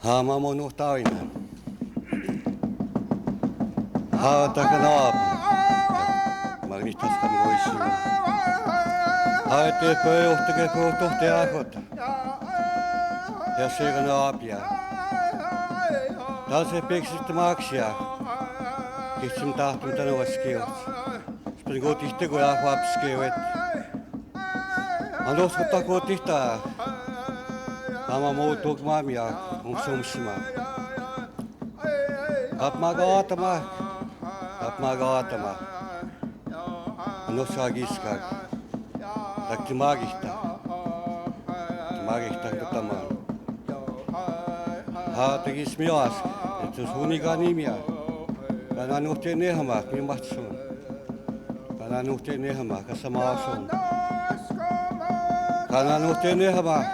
Hamamono tawina. Ha takanab. Magnitas kan goisima. Ha te pöyohtige puhtohte ahot. Ja seega naabja. Ta se peksit maksia. Kihtsim tahtun tanuaskiot. Spin gotihte go ahwapskiot. Anos ko tihta. Ama muuttuuk maamia sumsima. Apmagaatama. Anos agiskak. Takki magihta. Magihta kutamaan. Ha tegis mias. Et suuniga nimia. Kana nuhteen nehamak mimahtsun. Kana nuhteen nehamak kasamaasun. Kana nuhteen nehamak.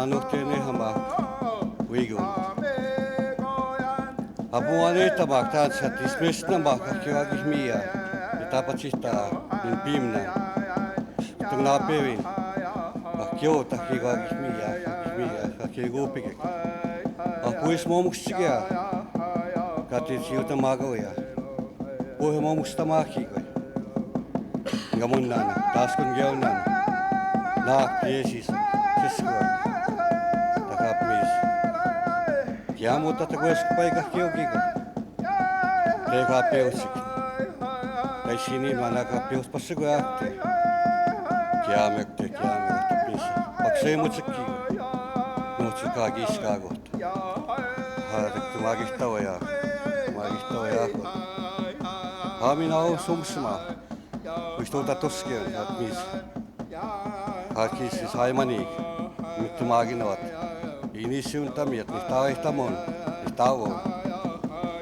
Nuhteni hama wigun. Apuane tabak tansat ismestna baka kiwagis mia. Itapachista in pimna. Tungna pevin. Akio takiwagis mia, akigupike. Apuis momuksiga. Katisiuta magoya. Puhe momukstamakiko. Gamunnan, taskun geunan. Naak Jeesus. Ja mutta kuinka paikka kiokiga. Teka peusik. Kai sini mana ka peus pasiko ahte. Kiamekte pisa. Paksei mutsikki. Nutsika kiska kohta. Haadettu magistawa ja. Hamina on sumsma. Kuistuuta tuskeen at mis. Hakisi saimani. Nyt maginavat. Inisiuntamiet, niin taihtamon, niin tauon.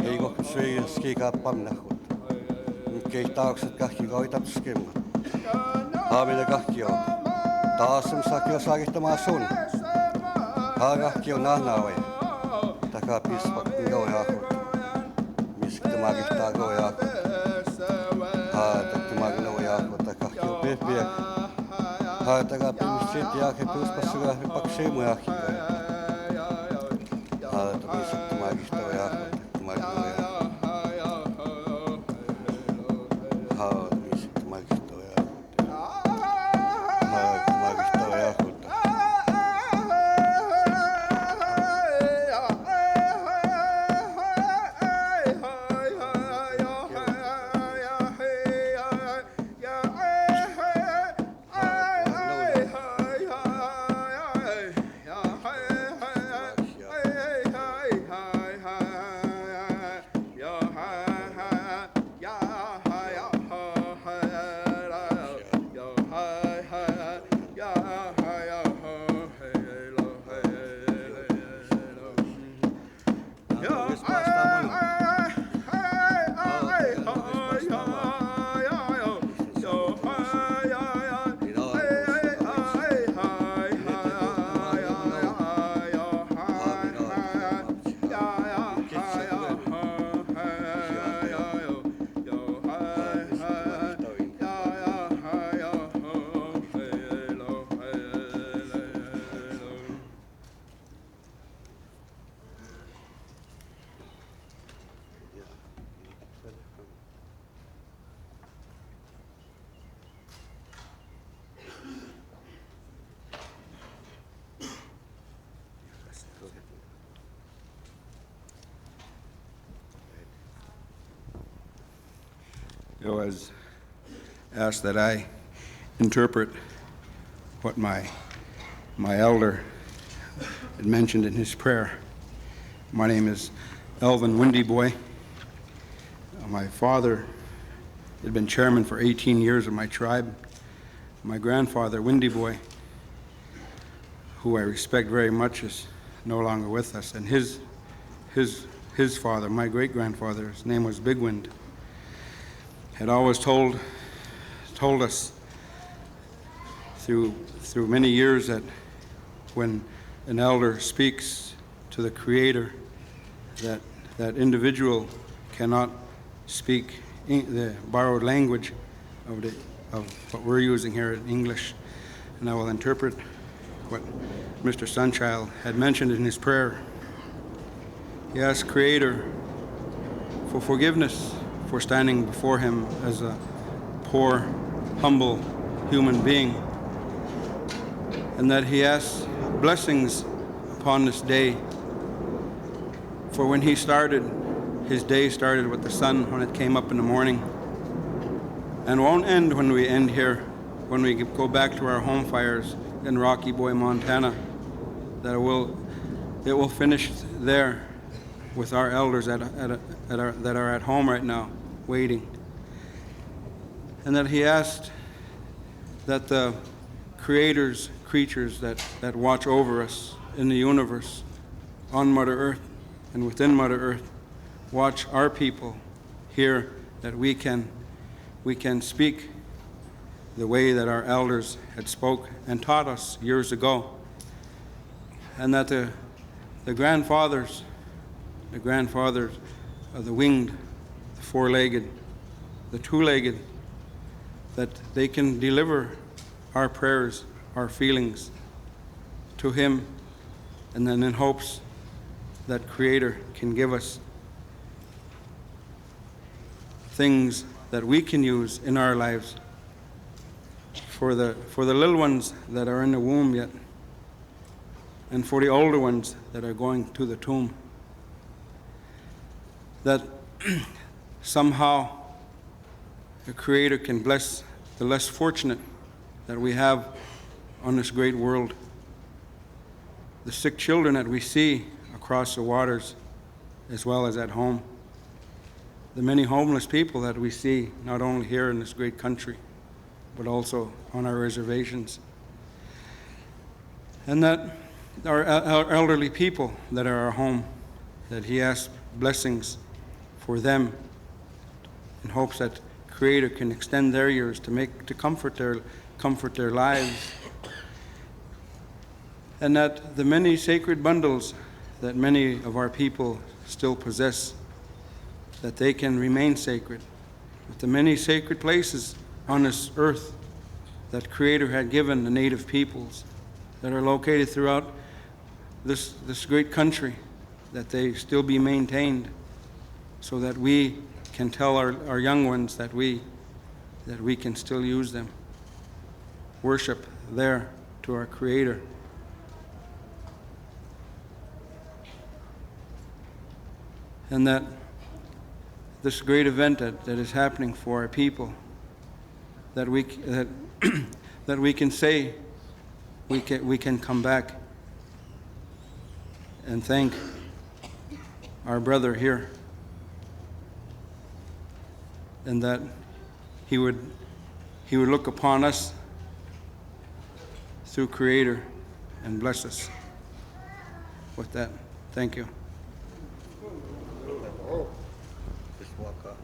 Ei kohta syöjä skikaa pannahut. Nyt keihtaukset kahki koitapskemmat. Haaminen kahki on. Taas on sakio saakihtamaan sun. Haakahki on nahnaawe. Takaa pispak goojahut. Miskitä magihtaa goojahut. Haatettu maginoojahut. Takahki on pehpiä. Haatakaa pimisit jahke tuuspassuga pakseimu jahki. It was asked that I interpret what my elder had mentioned in his prayer. My name is Elvin Windyboy. My father had been chairman for 18 years of my tribe. My grandfather, Windyboy, who I respect very much, is no longer with us. And his father, my great-grandfather, his name was Big Wind, had always told us through many years that when an elder speaks to the Creator, that individual cannot speak the borrowed language of what we're using here in English. And I will interpret what Mr. Sunchild had mentioned in his prayer. He asked Creator for forgiveness for standing before him as a poor, humble human being, and that he asked blessings upon this day. For when he started, his day started with the sun when it came up in the morning, and won't end when we end here, when we go back to our home fires in Rocky Boy, Montana. That it will finish there with our elders that are at home right now, waiting. And that he asked that the Creator's creatures that watch over us in the universe, on Mother Earth and within Mother Earth, watch our people here, that we can speak the way that our elders had spoke and taught us years ago. And that the grandfathers of the winged, the four-legged, the two-legged, that they can deliver our prayers, our feelings to him, and then in hopes that Creator can give us things that we can use in our lives for the little ones that are in the womb yet, and for the older ones that are going to the tomb. That somehow the Creator can bless the less fortunate that we have on this great world. The sick children that we see across the waters as well as at home. The many homeless people that we see not only here in this great country, but also on our reservations. And that our elderly people that are at home, that he asks blessings for them in hopes that Creator can extend their years to comfort their lives. And that the many sacred bundles that many of our people still possess, that they can remain sacred. With the many sacred places on this earth that Creator had given the native peoples that are located throughout this great country, that they still be maintained, so that we can tell our young ones that we can still use them. Worship there to our Creator. And that this great event that is happening for our people, that we can say we can come back and thank our brother here, and that he would look upon us through Creator and bless us. With that, thank you. Just walk up.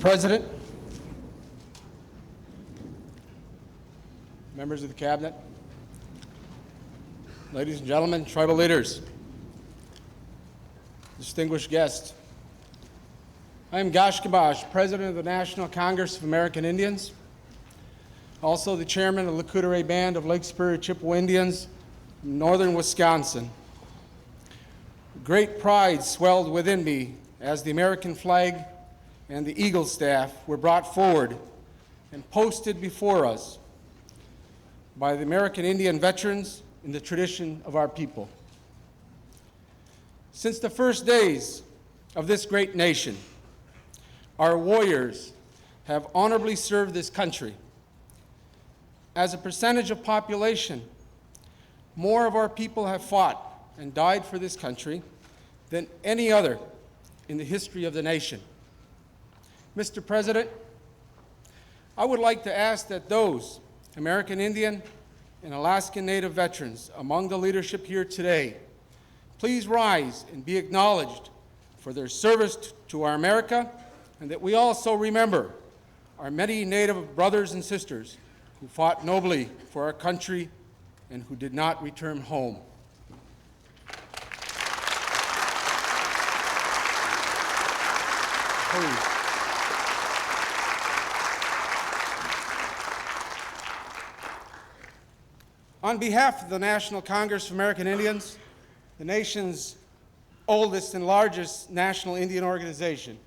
President, members of the Cabinet, ladies and gentlemen, tribal leaders, distinguished guests, I am Gash Kabash, President of the National Congress of American Indians, also the Chairman of the Lakota Band of Lake Superior Chippewa Indians, northern Wisconsin. Great pride swelled within me as the American flag and the Eagle staff were brought forward and posted before us by the American Indian veterans in the tradition of our people. Since the first days of this great nation, our warriors have honorably served this country. As a percentage of population, more of our people have fought and died for this country than any other in the history of the nation. Mr. President, I would like to ask that those American Indian and Alaskan Native veterans among the leadership here today please rise and be acknowledged for their service to our America, and that we also remember our many Native brothers and sisters who fought nobly for our country and who did not return home. Please. On behalf of the National Congress of American Indians, the nation's oldest and largest national Indian organization,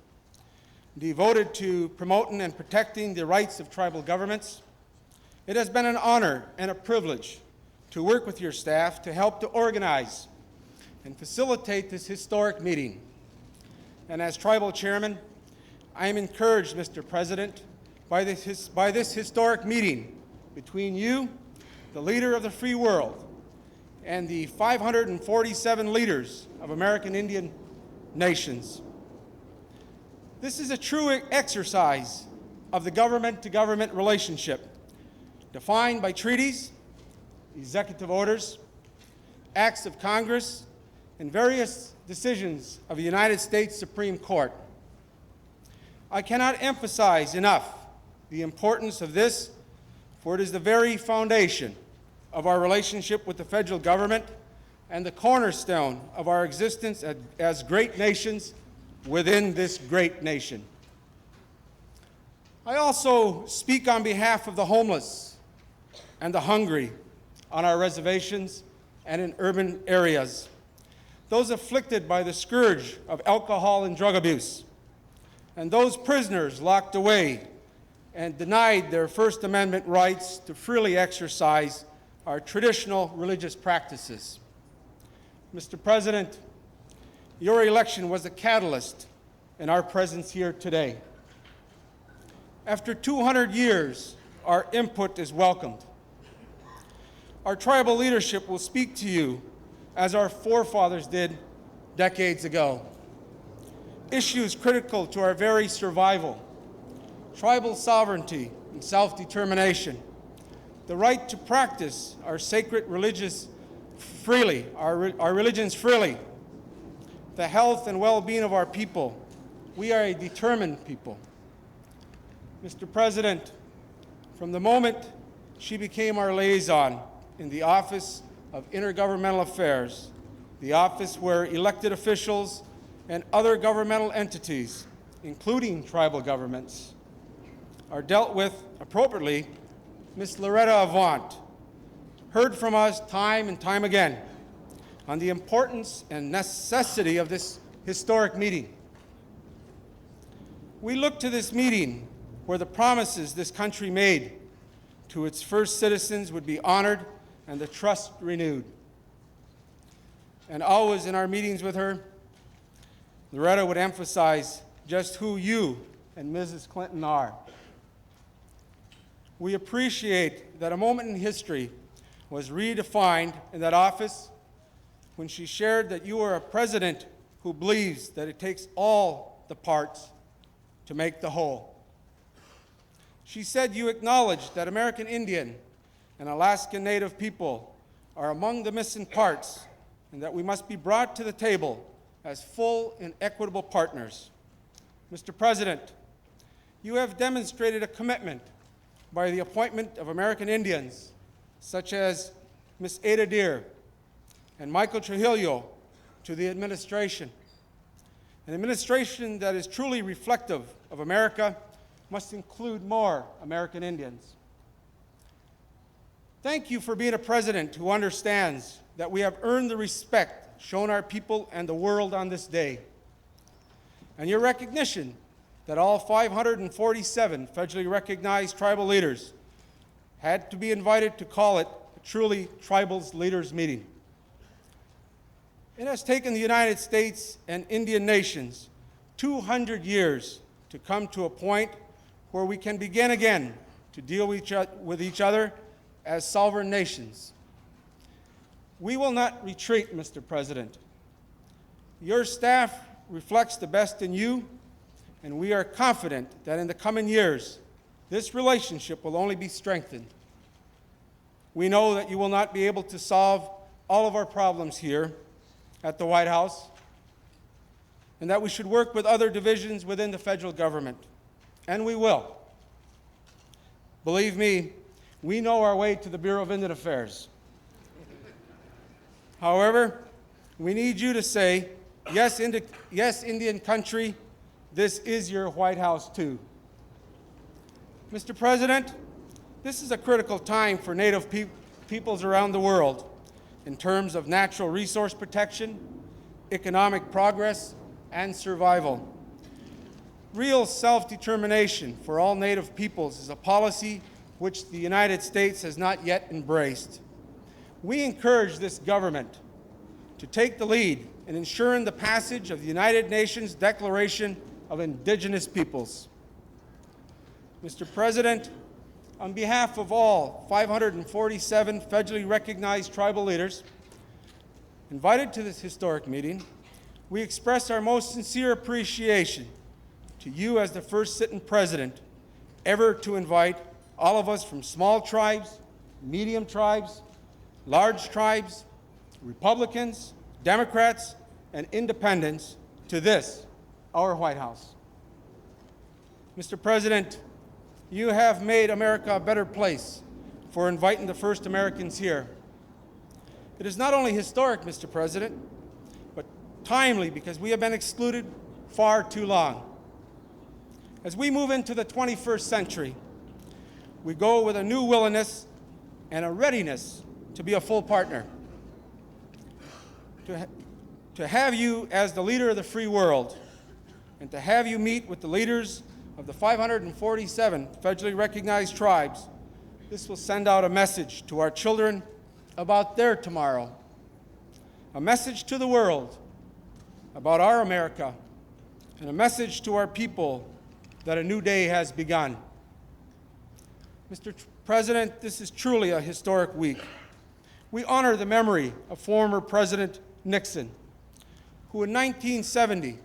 devoted to promoting and protecting the rights of tribal governments, it has been an honor and a privilege to work with your staff to help to organize and facilitate this historic meeting. And as tribal chairman, I am encouraged, Mr. President, by this historic meeting between you, the leader of the free world, and the 547 leaders of American Indian nations. This is a true exercise of the government-to-government relationship, defined by treaties, executive orders, acts of Congress, and various decisions of the United States Supreme Court. I cannot emphasize enough the importance of this, for it is the very foundation of our relationship with the federal government and the cornerstone of our existence as great nations within this great nation. I also speak on behalf of the homeless and the hungry on our reservations and in urban areas, those afflicted by the scourge of alcohol and drug abuse, and those prisoners locked away and denied their First Amendment rights to freely exercise our traditional religious practices. Mr. President, your election was a catalyst in our presence here today. After 200 years, our input is welcomed. Our tribal leadership will speak to you as our forefathers did decades ago. Issues critical to our very survival, tribal sovereignty and self-determination, the right to practice our sacred religions freely, our religions freely, the health and well-being of our people. We are a determined people. Mr. President, from the moment she became our liaison in the Office of Intergovernmental Affairs, the office where elected officials and other governmental entities, including tribal governments, are dealt with appropriately, Ms. Loretta Avant heard from us time and time again on the importance and necessity of this historic meeting. We look to this meeting where the promises this country made to its first citizens would be honored and the trust renewed. And always in our meetings with her, Loretta would emphasize just who you and Mrs. Clinton are. We appreciate that a moment in history was redefined in that office when she shared that you are a president who believes that it takes all the parts to make the whole. She said you acknowledge that American Indian and Alaskan Native people are among the missing parts and that we must be brought to the table as full and equitable partners. Mr. President, You have demonstrated a commitment by the appointment of American Indians, such as Ms. Ada Deer and Michael Trujillo, to the administration. An administration that is truly reflective of America must include more American Indians. Thank you for being a president who understands that we have earned the respect shown our people and the world on this day, and your recognition that all 547 federally recognized tribal leaders had to be invited to call it a truly tribal leaders meeting. It has taken the United States and Indian nations 200 years to come to a point where we can begin again to deal with each other as sovereign nations. We will not retreat, Mr. President. Your staff reflects the best in you, and we are confident that in the coming years, this relationship will only be strengthened. We know that you will not be able to solve all of our problems here at the White House, and that we should work with other divisions within the federal government, and we will. Believe me, we know our way to the Bureau of Indian Affairs. However, we need you to say, yes, Indian country, this is your White House too. Mr. President, this is a critical time for Native peoples around the world in terms of natural resource protection, economic progress, and survival. Real self-determination for all Native peoples is a policy which the United States has not yet embraced. We encourage this government to take the lead in ensuring the passage of the United Nations Declaration of Indigenous Peoples. Mr. President, on behalf of all 547 federally recognized tribal leaders invited to this historic meeting, we express our most sincere appreciation to you as the first sitting president ever to invite all of us from small tribes, medium tribes, large tribes, Republicans, Democrats, and independents to this, our White House. Mr. President, you have made America a better place for inviting the first Americans here. It is not only historic, Mr. President, but timely because we have been excluded far too long. As we move into the 21st century, we go with a new willingness and a readiness to be a full partner. To have you as the leader of the free world, and to have you meet with the leaders of the 547 federally recognized tribes, this will send out a message to our children about their tomorrow, a message to the world about our America, and a message to our people that a new day has begun. Mr. President, this is truly a historic week. We honor the memory of former President Nixon, who in 1970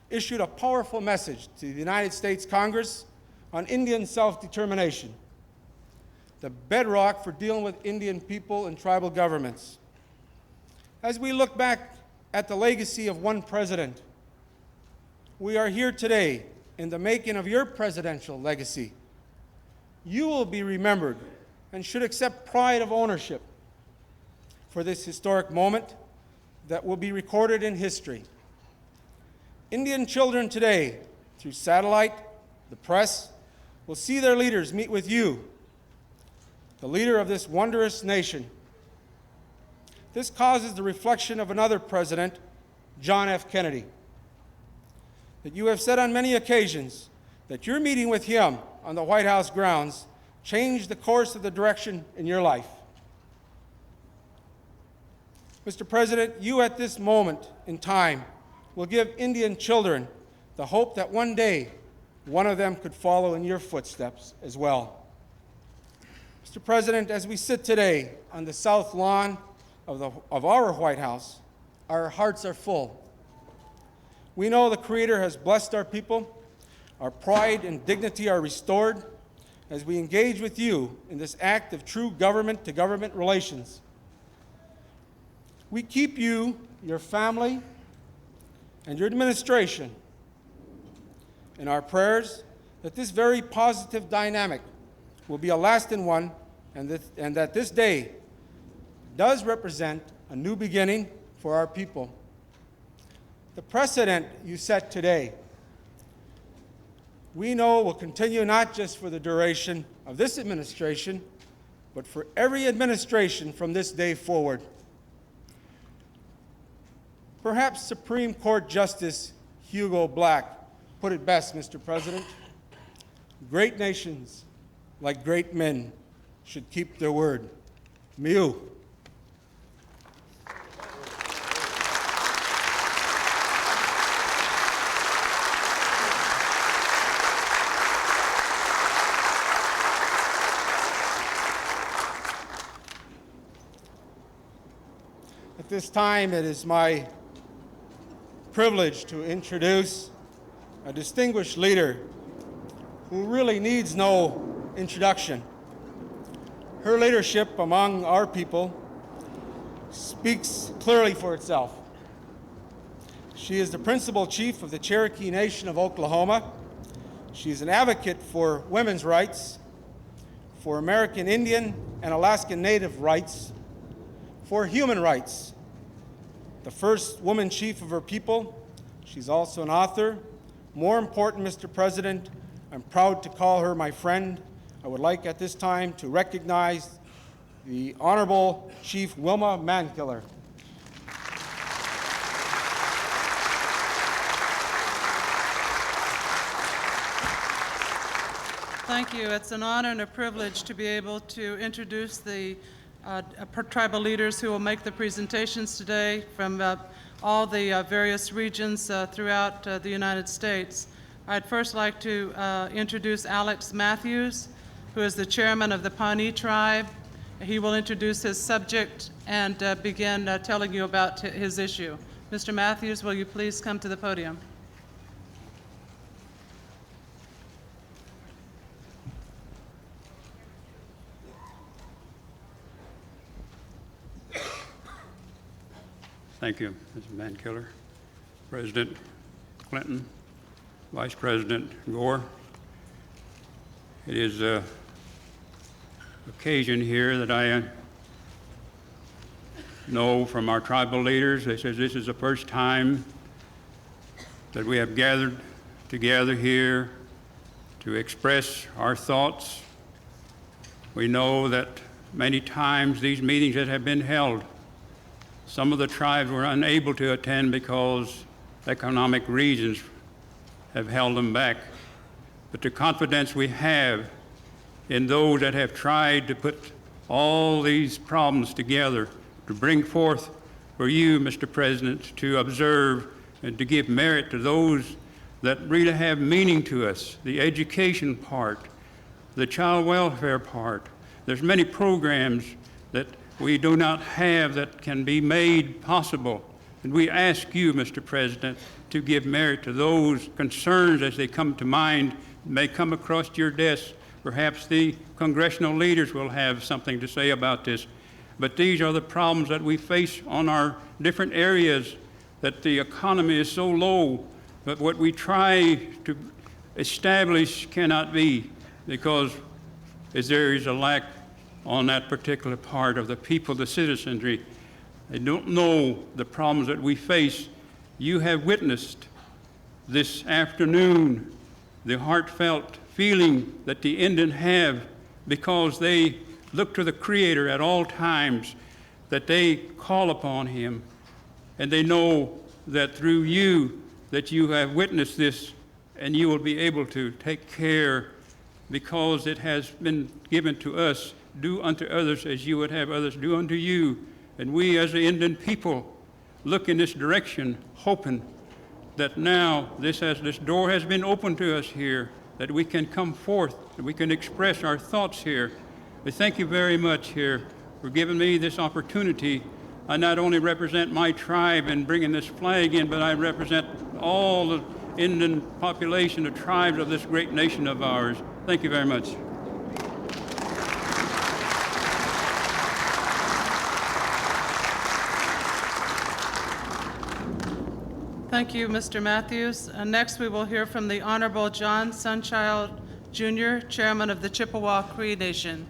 issued a powerful message to the United States Congress on Indian self-determination, the bedrock for dealing with Indian people and tribal governments. As we look back at the legacy of one president, we are here today in the making of your presidential legacy. You will be remembered and should accept pride of ownership for this historic moment that will be recorded in history. Indian children today, through satellite, the press, will see their leaders meet with you, the leader of this wondrous nation. This causes the reflection of another president, John F. Kennedy, that you have said on many occasions that your meeting with him on the White House grounds changed the course of the direction in your life. Mr. President, you at this moment in time will give Indian children the hope that one day one of them could follow in your footsteps as well. Mr. President, as we sit today on the south lawn of our White House, our hearts are full. We know the Creator has blessed our people. Our pride and dignity are restored as we engage with you in this act of true government-to-government relations. We keep you, your family, and your administration in our prayers that this very positive dynamic will be a lasting one, and that this day does represent a new beginning for our people. The precedent you set today, we know will continue not just for the duration of this administration, but for every administration from this day forward. Perhaps Supreme Court Justice Hugo Black put it best, Mr. President. Great nations, like great men, should keep their word. Miu. At this time, it is my privilege to introduce a distinguished leader who really needs no introduction. Her leadership among our people speaks clearly for itself. She is the principal chief of the Cherokee Nation of Oklahoma. She is an advocate for women's rights, for American Indian and Alaskan Native rights, for human rights. The first woman chief of her people. She's also an author. More important, Mr. President, I'm proud to call her my friend. I would like at this time to recognize the Honorable Chief Wilma Mankiller. Thank you. It's an honor and a privilege to be able to introduce the tribal leaders who will make the presentations today from all the various regions throughout the United States. I'd first like to introduce Alex Matthews, who is the chairman of the Pawnee tribe. He will introduce his subject and begin telling you about his issue. Mr. Matthews, will you please come to the podium? Thank you, Ms. Mankiller. President Clinton, Vice President Gore. It is an occasion here that I know from our tribal leaders. They said this is the first time that we have gathered together here to express our thoughts. We know that many times these meetings that have been held, some of the tribes were unable to attend because economic reasons have held them back. But the confidence we have in those that have tried to put all these problems together to bring forth for you, Mr. President, to observe and to give merit to those that really have meaning to us, the education part, the child welfare part. There's many programs that we do not have that can be made possible. And we ask you, Mr. President, to give merit to those concerns as they come to mind, may come across your desk. Perhaps the congressional leaders will have something to say about this. But these are the problems that we face on our different areas, that the economy is so low, but what we try to establish cannot be, because there is a lack on that particular part of the people, the citizenry. They don't know the problems that we face. You have witnessed this afternoon the heartfelt feeling that the Indian have because they look to the Creator at all times, that they call upon Him, and they know that through you that you have witnessed this and you will be able to take care, because it has been given to us. Do unto others as you would have others do unto you. And we as the Indian people look in this direction, hoping that now this door has been opened to us here, that we can come forth, that we can express our thoughts here. But thank you very much here for giving me this opportunity. I not only represent my tribe in bringing this flag in, but I represent all the Indian population, the tribes of this great nation of ours. Thank you very much. Thank you, Mr. Matthews. Next, we will hear from the Honorable John Sunchild, Jr., Chairman of the Chippewa Cree Nation.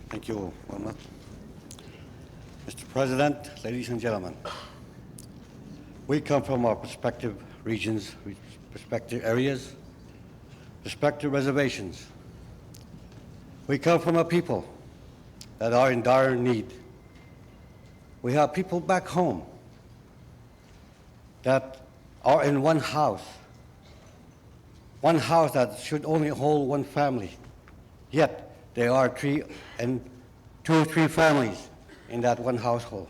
Thank you, Wilma. Mr. President, ladies and gentlemen, we come from our respective regions, respective areas, respective reservations. We come from a people that are in dire need. We have people back home that are in one house that should only hold one family, yet there are 2 or 3 families in that one household.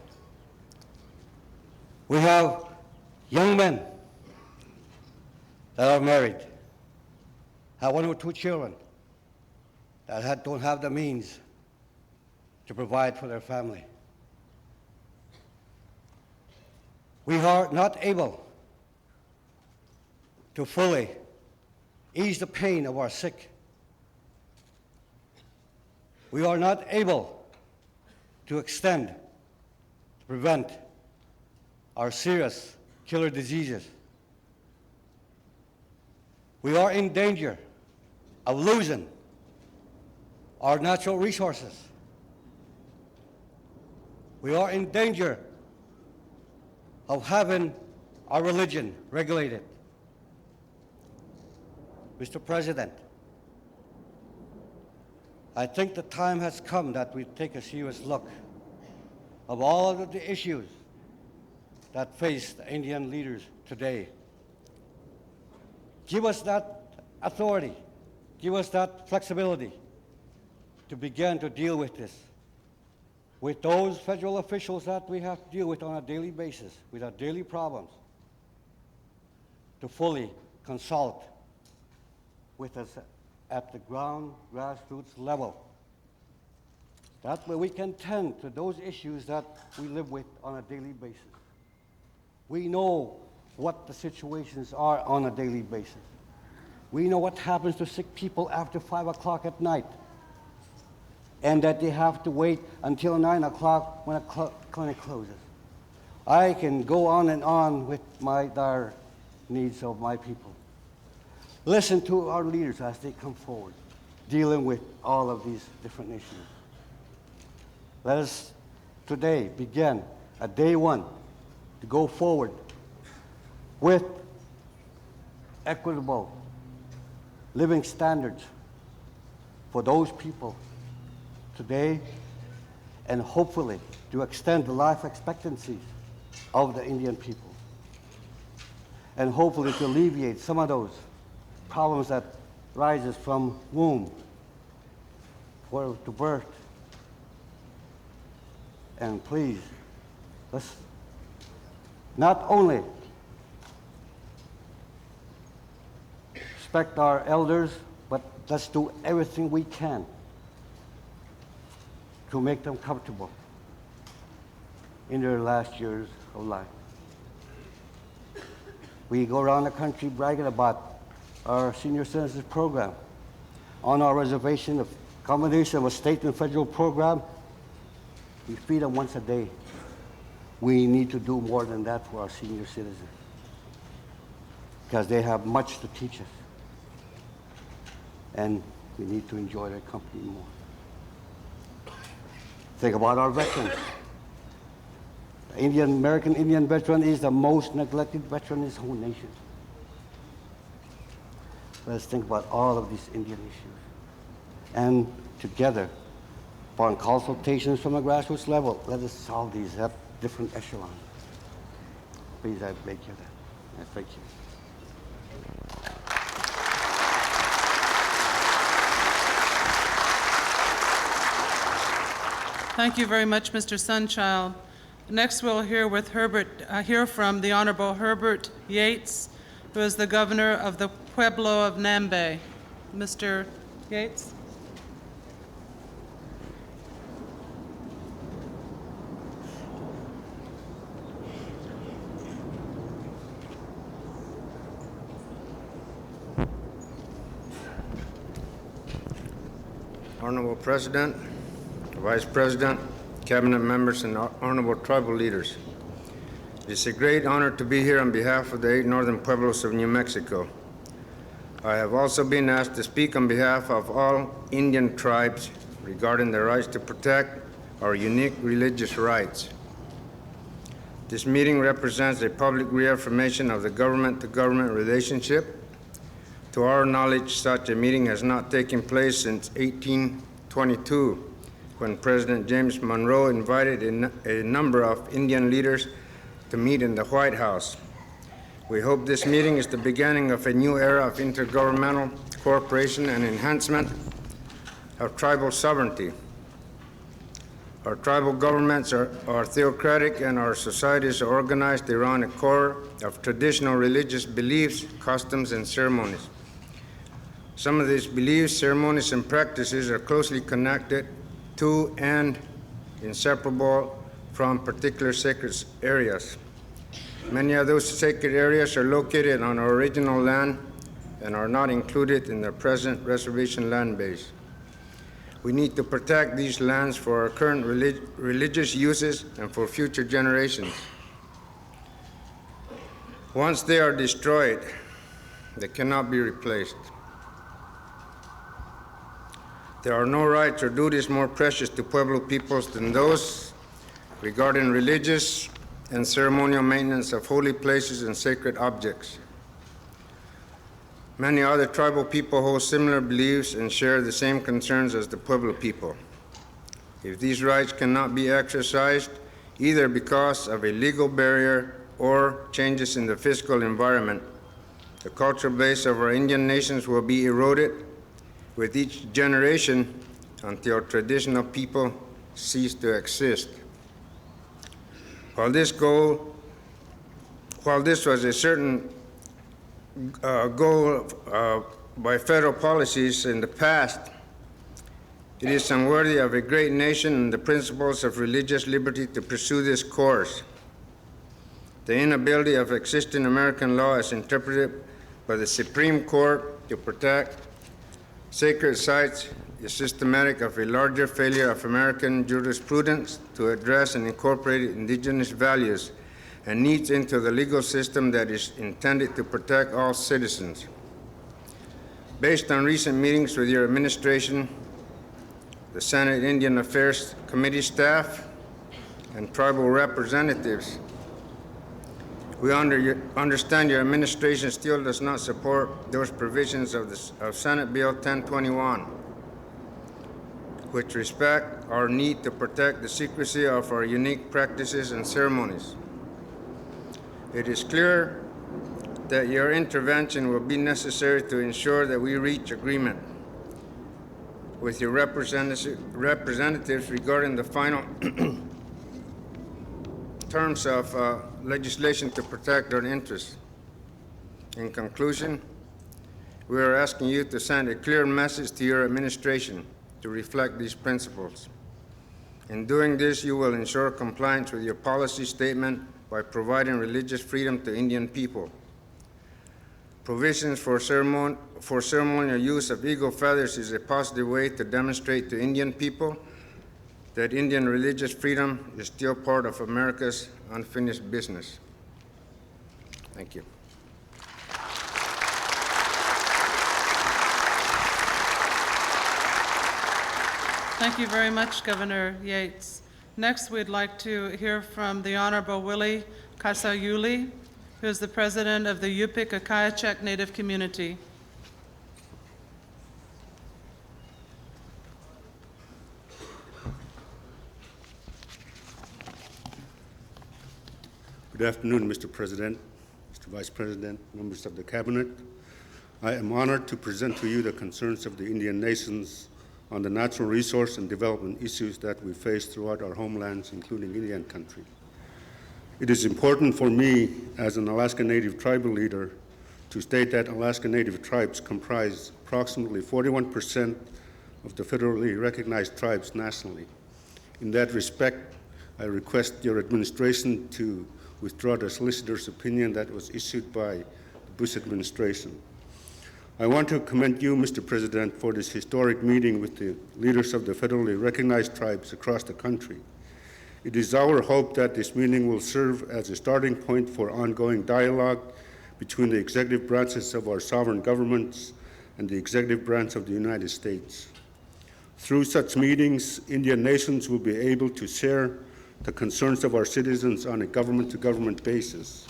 We have young men that are married, have 1 or 2 children that don't have the means to provide for their family. We are not able to fully ease the pain of our sick. We are not able to extend, to prevent our serious killer diseases. We are in danger of losing our natural resources. We are in danger of having our religion regulated. Mr. President, I think the time has come that we take a serious look of all of the issues that face the Indian leaders today. Give us that authority, give us that flexibility to begin to deal with this, with those federal officials that we have to deal with on a daily basis, with our daily problems, to fully consult with us at the grassroots level. That way we can tend to those issues that we live with on a daily basis. We know what the situations are on a daily basis. We know what happens to sick people after 5 o'clock at night, and that they have to wait until 9 o'clock when a clinic closes. I can go on and on with my dire needs of my people. Listen to our leaders as they come forward, dealing with all of these different issues. Let us today begin at day 1 to go forward with equitable living standards for those people today, and hopefully to extend the life expectancies of the Indian people, and hopefully to alleviate some of those problems that rises from womb to birth. And please, let's not only respect our elders, but let's do everything we can to make them comfortable in their last years of life. We go around the country bragging about our senior citizens program. On our reservation, a combination of a state and federal program, we feed them once a day. We need to do more than that for our senior citizens, because they have much to teach us, and we need to enjoy their company more. Think about our veterans. The American Indian veteran is the most neglected veteran in his whole nation. Let's think about all of these Indian issues. And together, upon consultations from the grassroots level, let us solve these at different echelons. Please, I beg you that. I thank you. Thank you very much, Mr. Sunchild. Next, we'll hear from the Honorable Herbert Yates, who is the governor of the Pueblo of Nambe. Mr. Yates. Honorable President, Vice President, Cabinet members, and honorable tribal leaders. It's a great honor to be here on behalf of the 8 northern pueblos of New Mexico. I have also been asked to speak on behalf of all Indian tribes regarding their rights to protect our unique religious rights. This meeting represents a public reaffirmation of the government-to-government relationship. To our knowledge, such a meeting has not taken place since 1822, when President James Monroe invited a number of Indian leaders to meet in the White House. We hope this meeting is the beginning of a new era of intergovernmental cooperation and enhancement of tribal sovereignty. Our tribal governments are theocratic, and our societies are organized around a core of traditional religious beliefs, customs, and ceremonies. Some of these beliefs, ceremonies, and practices are closely connected to and inseparable from particular sacred areas. Many of those sacred areas are located on our original land and are not included in the present reservation land base. We need to protect these lands for our current religious uses and for future generations. Once they are destroyed, they cannot be replaced. There are no rights or duties more precious to Pueblo peoples than those regarding religious and ceremonial maintenance of holy places and sacred objects. Many other tribal people hold similar beliefs and share the same concerns as the Pueblo people. If these rights cannot be exercised, either because of a legal barrier or changes in the physical environment, the cultural base of our Indian nations will be eroded with each generation until traditional people cease to exist. While this was a certain goal by federal policies in the past, it is unworthy of a great nation and the principles of religious liberty to pursue this course. The inability of existing American law as interpreted by the Supreme Court to protect sacred sites is systematic of a larger failure of American jurisprudence to address and incorporate indigenous values and needs into the legal system that is intended to protect all citizens. Based on recent meetings with your administration, the Senate Indian Affairs Committee staff, and tribal representatives, we understand your administration still does not support those provisions of Senate Bill 1021, which respect our need to protect the secrecy of our unique practices and ceremonies. It is clear that your intervention will be necessary to ensure that we reach agreement with your representatives regarding the final terms of legislation to protect our interests. In conclusion, we are asking you to send a clear message to your administration to reflect these principles. In doing this, you will ensure compliance with your policy statement by providing religious freedom to Indian people. Provisions for ceremonial use of eagle feathers is a positive way to demonstrate to Indian people that Indian religious freedom is still part of America's unfinished business. Thank you. Thank you very much, Governor Yates. Next, we'd like to hear from the Honorable Willie Kasayuli, who is the president of the Yupik Akayachek Native Community. Good afternoon, Mr. President, Mr. Vice President, members of the Cabinet. I am honored to present to you the concerns of the Indian nations on the natural resource and development issues that we face throughout our homelands, including Indian country. It is important for me, as an Alaska Native tribal leader, to state that Alaska Native tribes comprise approximately 41% of the federally recognized tribes nationally. In that respect, I request your administration to withdraw the solicitor's opinion that was issued by the Bush administration. I want to commend you, Mr. President, for this historic meeting with the leaders of the federally recognized tribes across the country. It is our hope that this meeting will serve as a starting point for ongoing dialogue between the executive branches of our sovereign governments and the executive branch of the United States. Through such meetings, Indian nations will be able to share the concerns of our citizens on a government-to-government basis.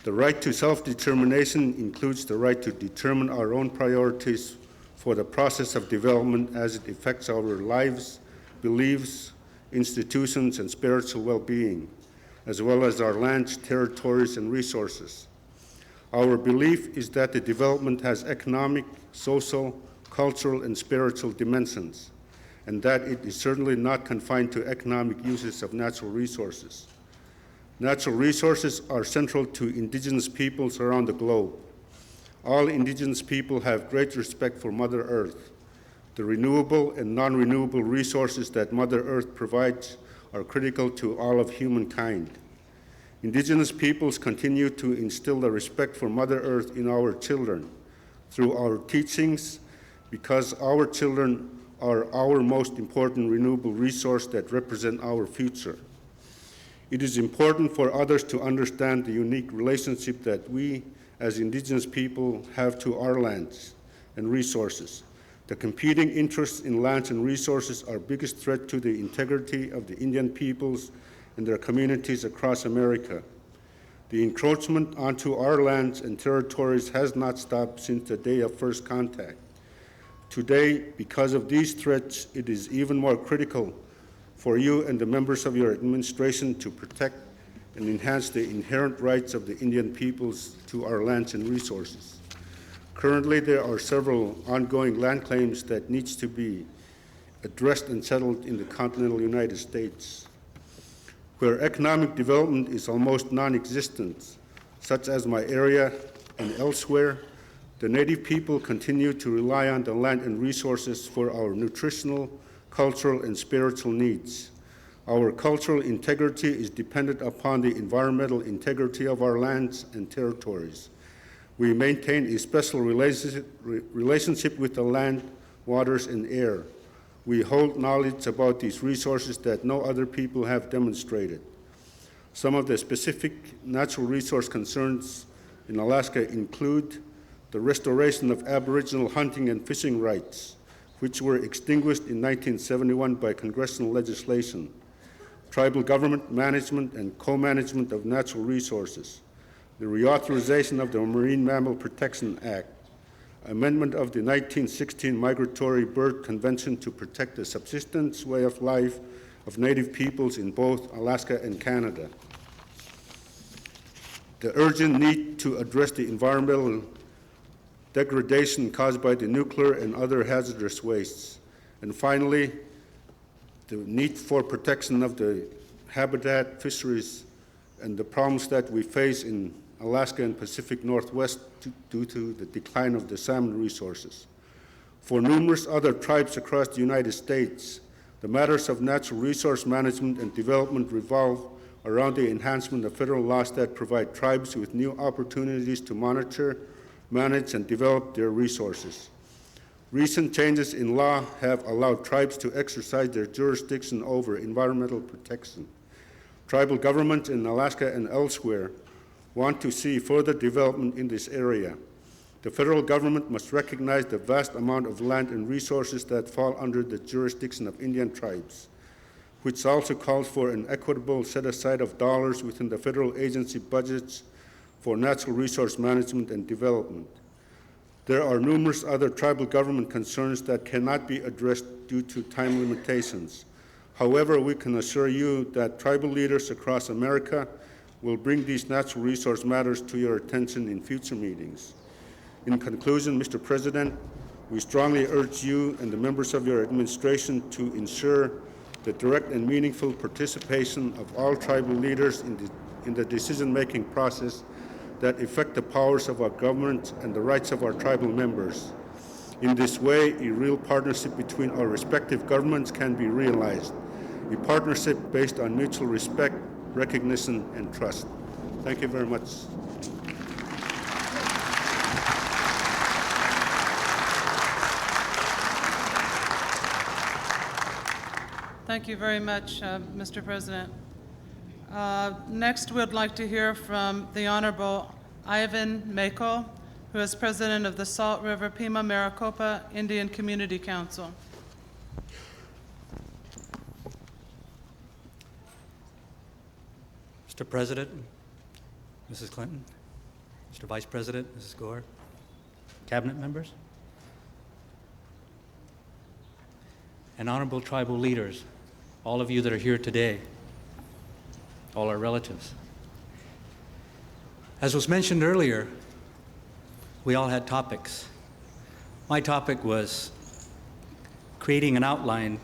The right to self-determination includes the right to determine our own priorities for the process of development as it affects our lives, beliefs, institutions, and spiritual well-being, as well as our lands, territories, and resources. Our belief is that the development has economic, social, cultural, and spiritual dimensions, and that it is certainly not confined to economic uses of natural resources. Natural resources are central to indigenous peoples around the globe. All indigenous people have great respect for Mother Earth. The renewable and non-renewable resources that Mother Earth provides are critical to all of humankind. Indigenous peoples continue to instill the respect for Mother Earth in our children through our teachings, because our children are our most important renewable resource that represent our future. It is important for others to understand the unique relationship that we, as indigenous people, have to our lands and resources. The competing interests in lands and resources are biggest threat to the integrity of the Indian peoples and their communities across America. The encroachment onto our lands and territories has not stopped since the day of first contact. Today, because of these threats, it is even more critical for you and the members of your administration to protect and enhance the inherent rights of the Indian peoples to our lands and resources. Currently, there are several ongoing land claims that needs to be addressed and settled in the continental United States. Where economic development is almost non-existent, such as my area and elsewhere, the Native people continue to rely on the land and resources for our nutritional, cultural, and spiritual needs. Our cultural integrity is dependent upon the environmental integrity of our lands and territories. We maintain a special relationship with the land, waters, and air. We hold knowledge about these resources that no other people have demonstrated. Some of the specific natural resource concerns in Alaska include the restoration of Aboriginal hunting and fishing rights, which were extinguished in 1971 by congressional legislation, tribal government management and co-management of natural resources, the reauthorization of the Marine Mammal Protection Act, amendment of the 1916 Migratory Bird Convention to protect the subsistence way of life of Native peoples in both Alaska and Canada, the urgent need to address the environmental degradation caused by the nuclear and other hazardous wastes, and finally, the need for protection of the habitat, fisheries, and the problems that we face in Alaska and Pacific Northwest due to the decline of the salmon resources. For numerous other tribes across the United States, the matters of natural resource management and development revolve around the enhancement of federal laws that provide tribes with new opportunities to monitor, manage, and develop their resources. Recent changes in law have allowed tribes to exercise their jurisdiction over environmental protection. Tribal governments in Alaska and elsewhere want to see further development in this area. The federal government must recognize the vast amount of land and resources that fall under the jurisdiction of Indian tribes, which also calls for an equitable set-aside of dollars within the federal agency budgets for natural resource management and development. There are numerous other tribal government concerns that cannot be addressed due to time limitations. However, we can assure you that tribal leaders across America will bring these natural resource matters to your attention in future meetings. In conclusion, Mr. President, we strongly urge you and the members of your administration to ensure the direct and meaningful participation of all tribal leaders in the decision-making process that affect the powers of our government and the rights of our tribal members. In this way, a real partnership between our respective governments can be realized, a partnership based on mutual respect, recognition, and trust. Thank you very much. Thank you very much, Mr. President. Next, we'd like to hear from the Honorable Ivan Mako, who is President of the Salt River Pima Maricopa Indian Community Council. Mr. President, Mrs. Clinton, Mr. Vice President, Mrs. Gore, Cabinet members, and honorable tribal leaders, all of you that are here today, all our relatives. As was mentioned earlier, we all had topics. My topic was creating an outline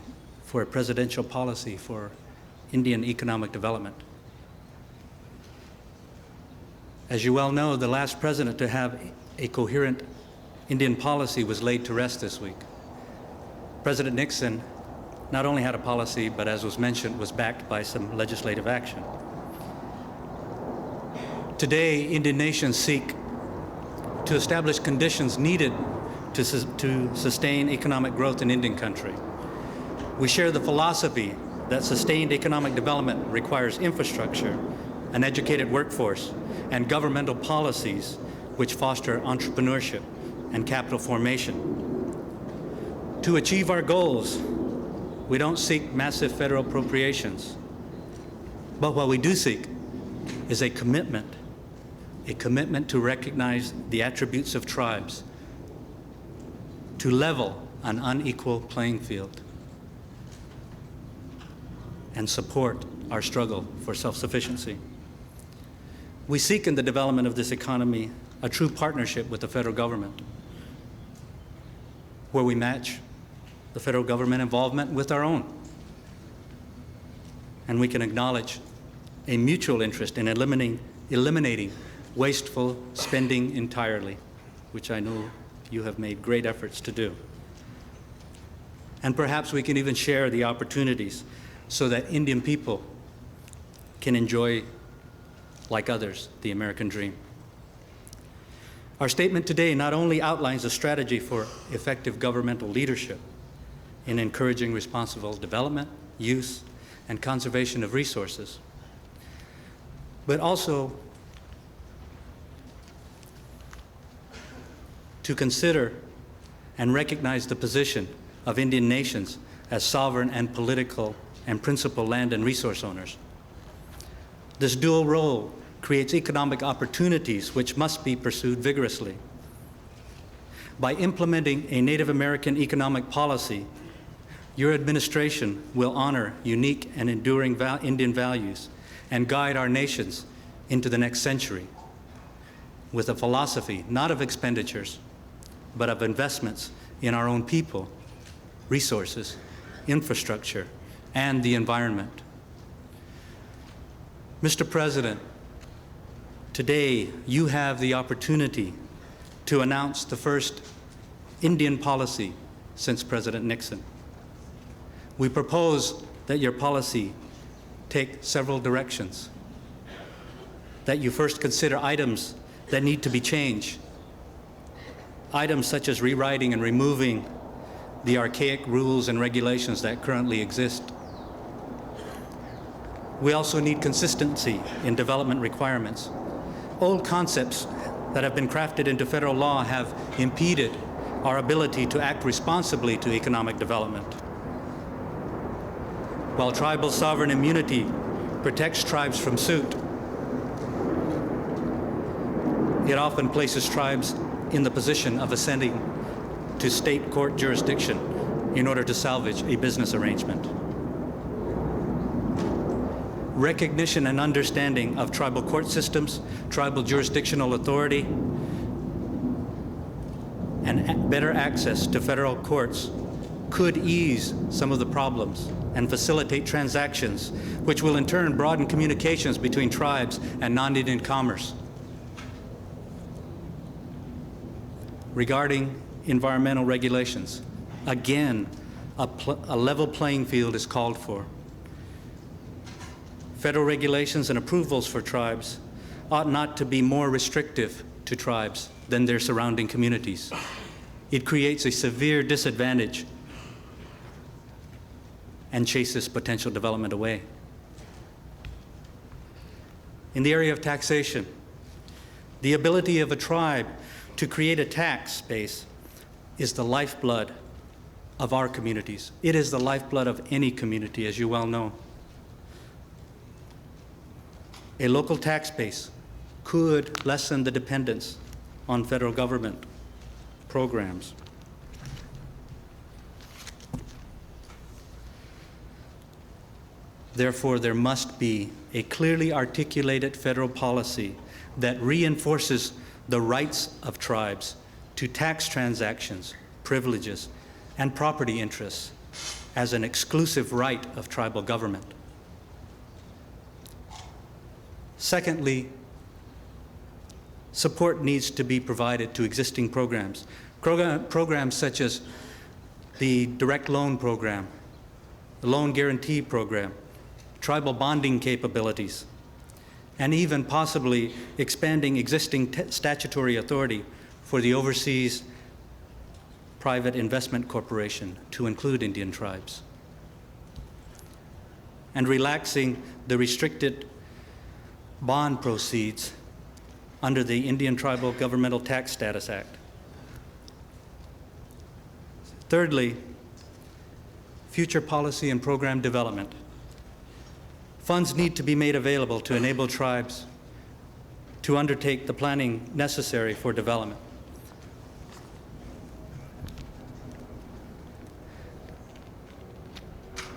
for a presidential policy for Indian economic development. As you well know, the last president to have a coherent Indian policy was laid to rest this week. President Nixon not only had a policy, but as was mentioned, was backed by some legislative action. Today, Indian nations seek to establish conditions needed to sustain economic growth in Indian country. We share the philosophy that sustained economic development requires infrastructure, an educated workforce, and governmental policies which foster entrepreneurship and capital formation. To achieve our goals, we don't seek massive federal appropriations, but what we do seek is a commitment to recognize the attributes of tribes, to level an unequal playing field, and support our struggle for self-sufficiency. We seek in the development of this economy a true partnership with the federal government, where we match the federal government involvement with our own. And we can acknowledge a mutual interest in eliminating wasteful spending entirely, which I know you have made great efforts to do. And perhaps we can even share the opportunities so that Indian people can enjoy, like others, the American dream. Our statement today not only outlines a strategy for effective governmental leadership in encouraging responsible development, use, and conservation of resources, but also to consider and recognize the position of Indian nations as sovereign and political and principal land and resource owners. This dual role creates economic opportunities which must be pursued vigorously. By implementing a Native American economic policy, your administration will honor unique and enduring Indian values and guide our nations into the next century with a philosophy not of expenditures, but of investments in our own people, resources, infrastructure, and the environment. Mr. President, today you have the opportunity to announce the first Indian policy since President Nixon. We propose that your policy take several directions, that you first consider items that need to be changed, items such as rewriting and removing the archaic rules and regulations that currently exist. We also need consistency in development requirements. Old concepts that have been crafted into federal law have impeded our ability to act responsibly to economic development. While tribal sovereign immunity protects tribes from suit, it often places tribes in the position of ascending to state court jurisdiction in order to salvage a business arrangement. Recognition and understanding of tribal court systems, tribal jurisdictional authority, and better access to federal courts could ease some of the problems and facilitate transactions, which will in turn broaden communications between tribes and non-Indian commerce. Regarding environmental regulations, again, a level playing field is called for. Federal regulations and approvals for tribes ought not to be more restrictive to tribes than their surrounding communities. It creates a severe disadvantage and chases potential development away. In the area of taxation, the ability of a tribe to create a tax base is the lifeblood of our communities. It is the lifeblood of any community, as you well know. A local tax base could lessen the dependence on federal government programs. Therefore, there must be a clearly articulated federal policy that reinforces the rights of tribes to tax transactions, privileges, and property interests as an exclusive right of tribal government. Secondly, support needs to be provided to existing programs. Programs such as the direct loan program, the loan guarantee program, tribal bonding capabilities, and even possibly expanding existing statutory authority for the Overseas Private Investment Corporation to include Indian tribes, and relaxing the restricted bond proceeds under the Indian Tribal Governmental Tax Status Act. Thirdly, future policy and program development. Funds need to be made available to enable tribes to undertake the planning necessary for development.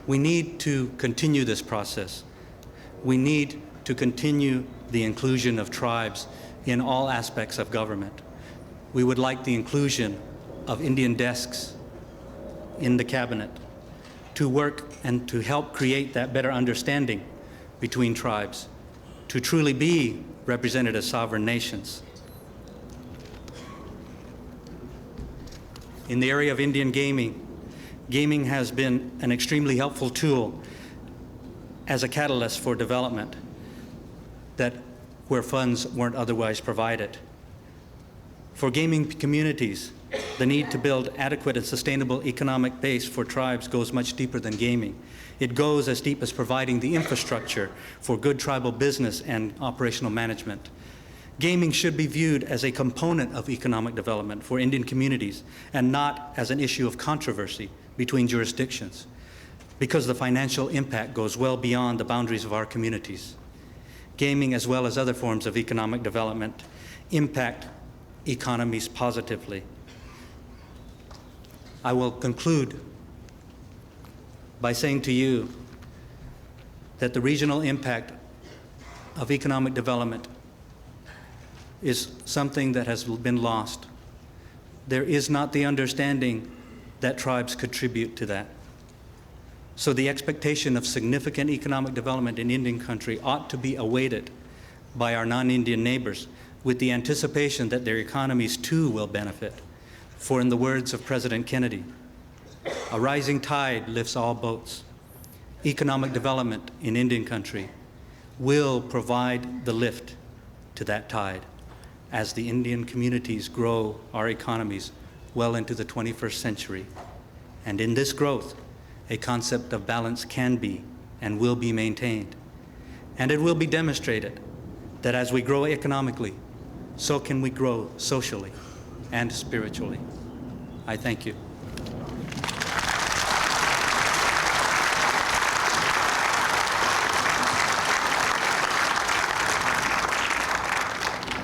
We need to continue this process. We need to continue the inclusion of tribes in all aspects of government. We would like the inclusion of Indian desks in the cabinet to work and to help create that better understanding between tribes, to truly be represented as sovereign nations. In the area of Indian gaming, gaming has been an extremely helpful tool as a catalyst for development where funds weren't otherwise provided. For gaming communities, the need to build adequate and sustainable economic base for tribes goes much deeper than gaming. It goes as deep as providing the infrastructure for good tribal business and operational management. Gaming should be viewed as a component of economic development for Indian communities and not as an issue of controversy between jurisdictions, because the financial impact goes well beyond the boundaries of our communities. Gaming, as well as other forms of economic development, impact economies positively. I will conclude by saying to you that the regional impact of economic development is something that has been lost. There is not the understanding that tribes contribute to that. So the expectation of significant economic development in Indian country ought to be awaited by our non-Indian neighbors with the anticipation that their economies too will benefit. For in the words of President Kennedy, a rising tide lifts all boats. Economic development in Indian country will provide the lift to that tide as the Indian communities grow our economies well into the 21st century. And in this growth, a concept of balance can be and will be maintained. And it will be demonstrated that as we grow economically, so can we grow socially and spiritually. I thank you.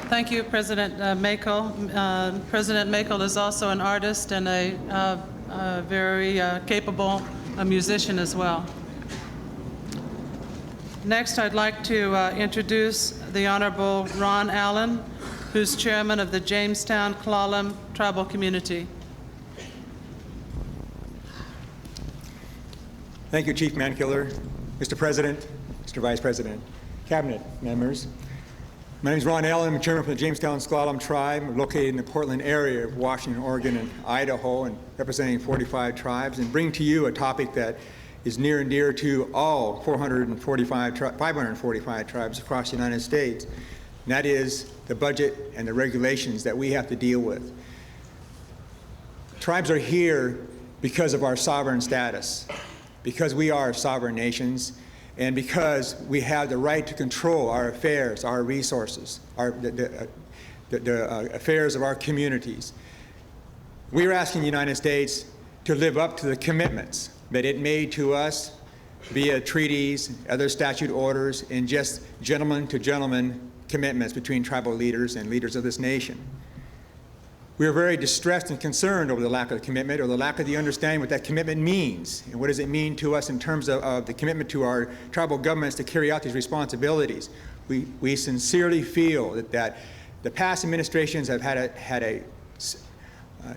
Thank you, President Makel. President Makel is also an artist and a very capable musician as well. Next, I'd like to introduce the Honorable Ron Allen, who's chairman of the Jamestown Klallam Tribal Community. Thank you, Chief Mankiller, Mr. President, Mr. Vice President, Cabinet members. My name is Ron Allen. I'm chairman for the Jamestown Klallam Tribe. I'm located in the Portland area of Washington, Oregon, and Idaho, and representing 45 tribes, and bring to you a topic that is near and dear to all 545 tribes across the United States, and that is the budget and the regulations that we have to deal with. Tribes are here because of our sovereign status, because we are sovereign nations, and because we have the right to control our affairs, our resources, the affairs of our communities. We are asking the United States to live up to the commitments that it made to us via treaties, other statute orders, and just gentleman-to-gentleman commitments between tribal leaders and leaders of this nation. We are very distressed and concerned over the lack of the commitment, or the lack of the understanding what that commitment means, and what does it mean to us in terms of the commitment to our tribal governments to carry out these responsibilities. We sincerely feel that the past administrations have had a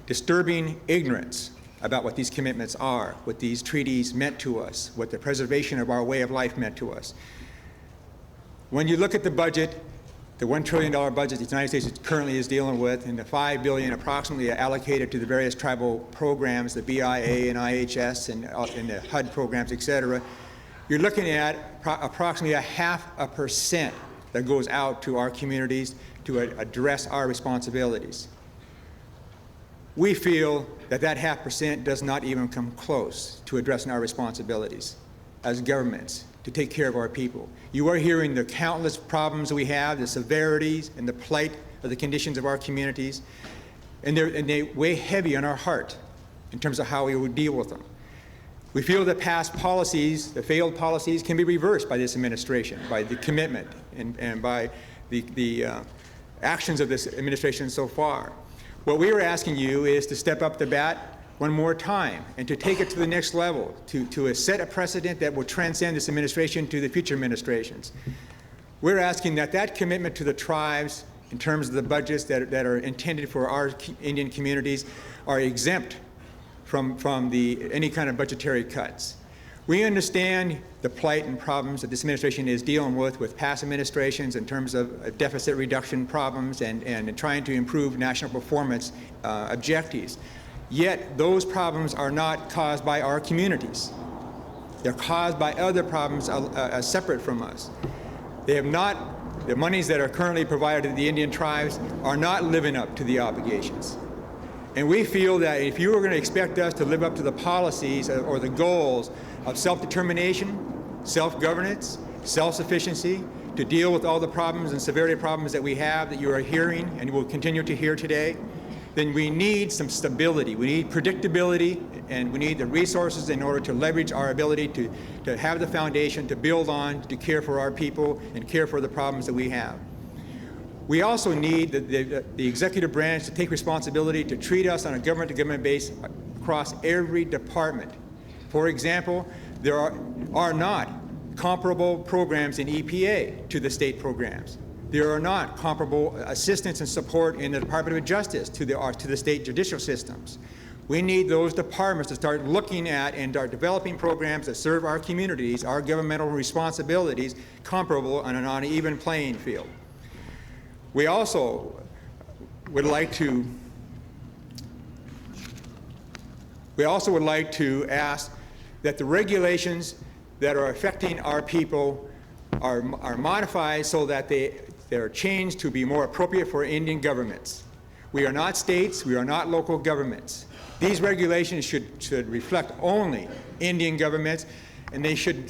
disturbing ignorance about what these commitments are, what these treaties meant to us, what the preservation of our way of life meant to us. When you look at the budget, the $1 trillion budget the United States currently is dealing with, and the $5 billion approximately allocated to the various tribal programs, the BIA and IHS and the HUD programs, et cetera, you're looking at approximately 0.5% that goes out to our communities to address our responsibilities. We feel that 0.5% does not even come close to addressing our responsibilities as governments to take care of our people. You are hearing the countless problems we have, the severities and the plight of the conditions of our communities, and they weigh heavy on our heart in terms of how we would deal with them. We feel that past policies, the failed policies, can be reversed by this administration, by the commitment and by the actions of this administration so far. What we are asking you is to step up the bat one more time and to take it to the next level, to set a precedent that will transcend this administration to the future administrations. We're asking that commitment to the tribes in terms of the budgets that are intended for our Indian communities are exempt from any kind of budgetary cuts. We understand the plight and problems that this administration is dealing with past administrations in terms of deficit reduction problems and trying to improve national performance objectives. Yet those problems are not caused by our communities. They're caused by other problems separate from us. The monies that are currently provided to the Indian tribes are not living up to the obligations. And we feel that if you are going to expect us to live up to the policies or the goals of self-determination, self-governance, self-sufficiency, to deal with all the problems and severity of problems that we have that you are hearing and will continue to hear today, then we need some stability. We need predictability, and we need the resources in order to leverage our ability to have the foundation to build on, to care for our people and care for the problems that we have. We also need the executive branch to take responsibility to treat us on a government-to-government base across every department. For example, there are not comparable programs in EPA to the state programs. There are not comparable assistance and support in the Department of Justice to the state judicial systems. We need those departments to start looking at and are developing programs that serve our communities, our governmental responsibilities, comparable on an even playing field. We also would like to ask that the regulations that are affecting our people are modified so that they're changed to be more appropriate for Indian governments. We are not states, we are not local governments. These regulations should reflect only Indian governments, and they should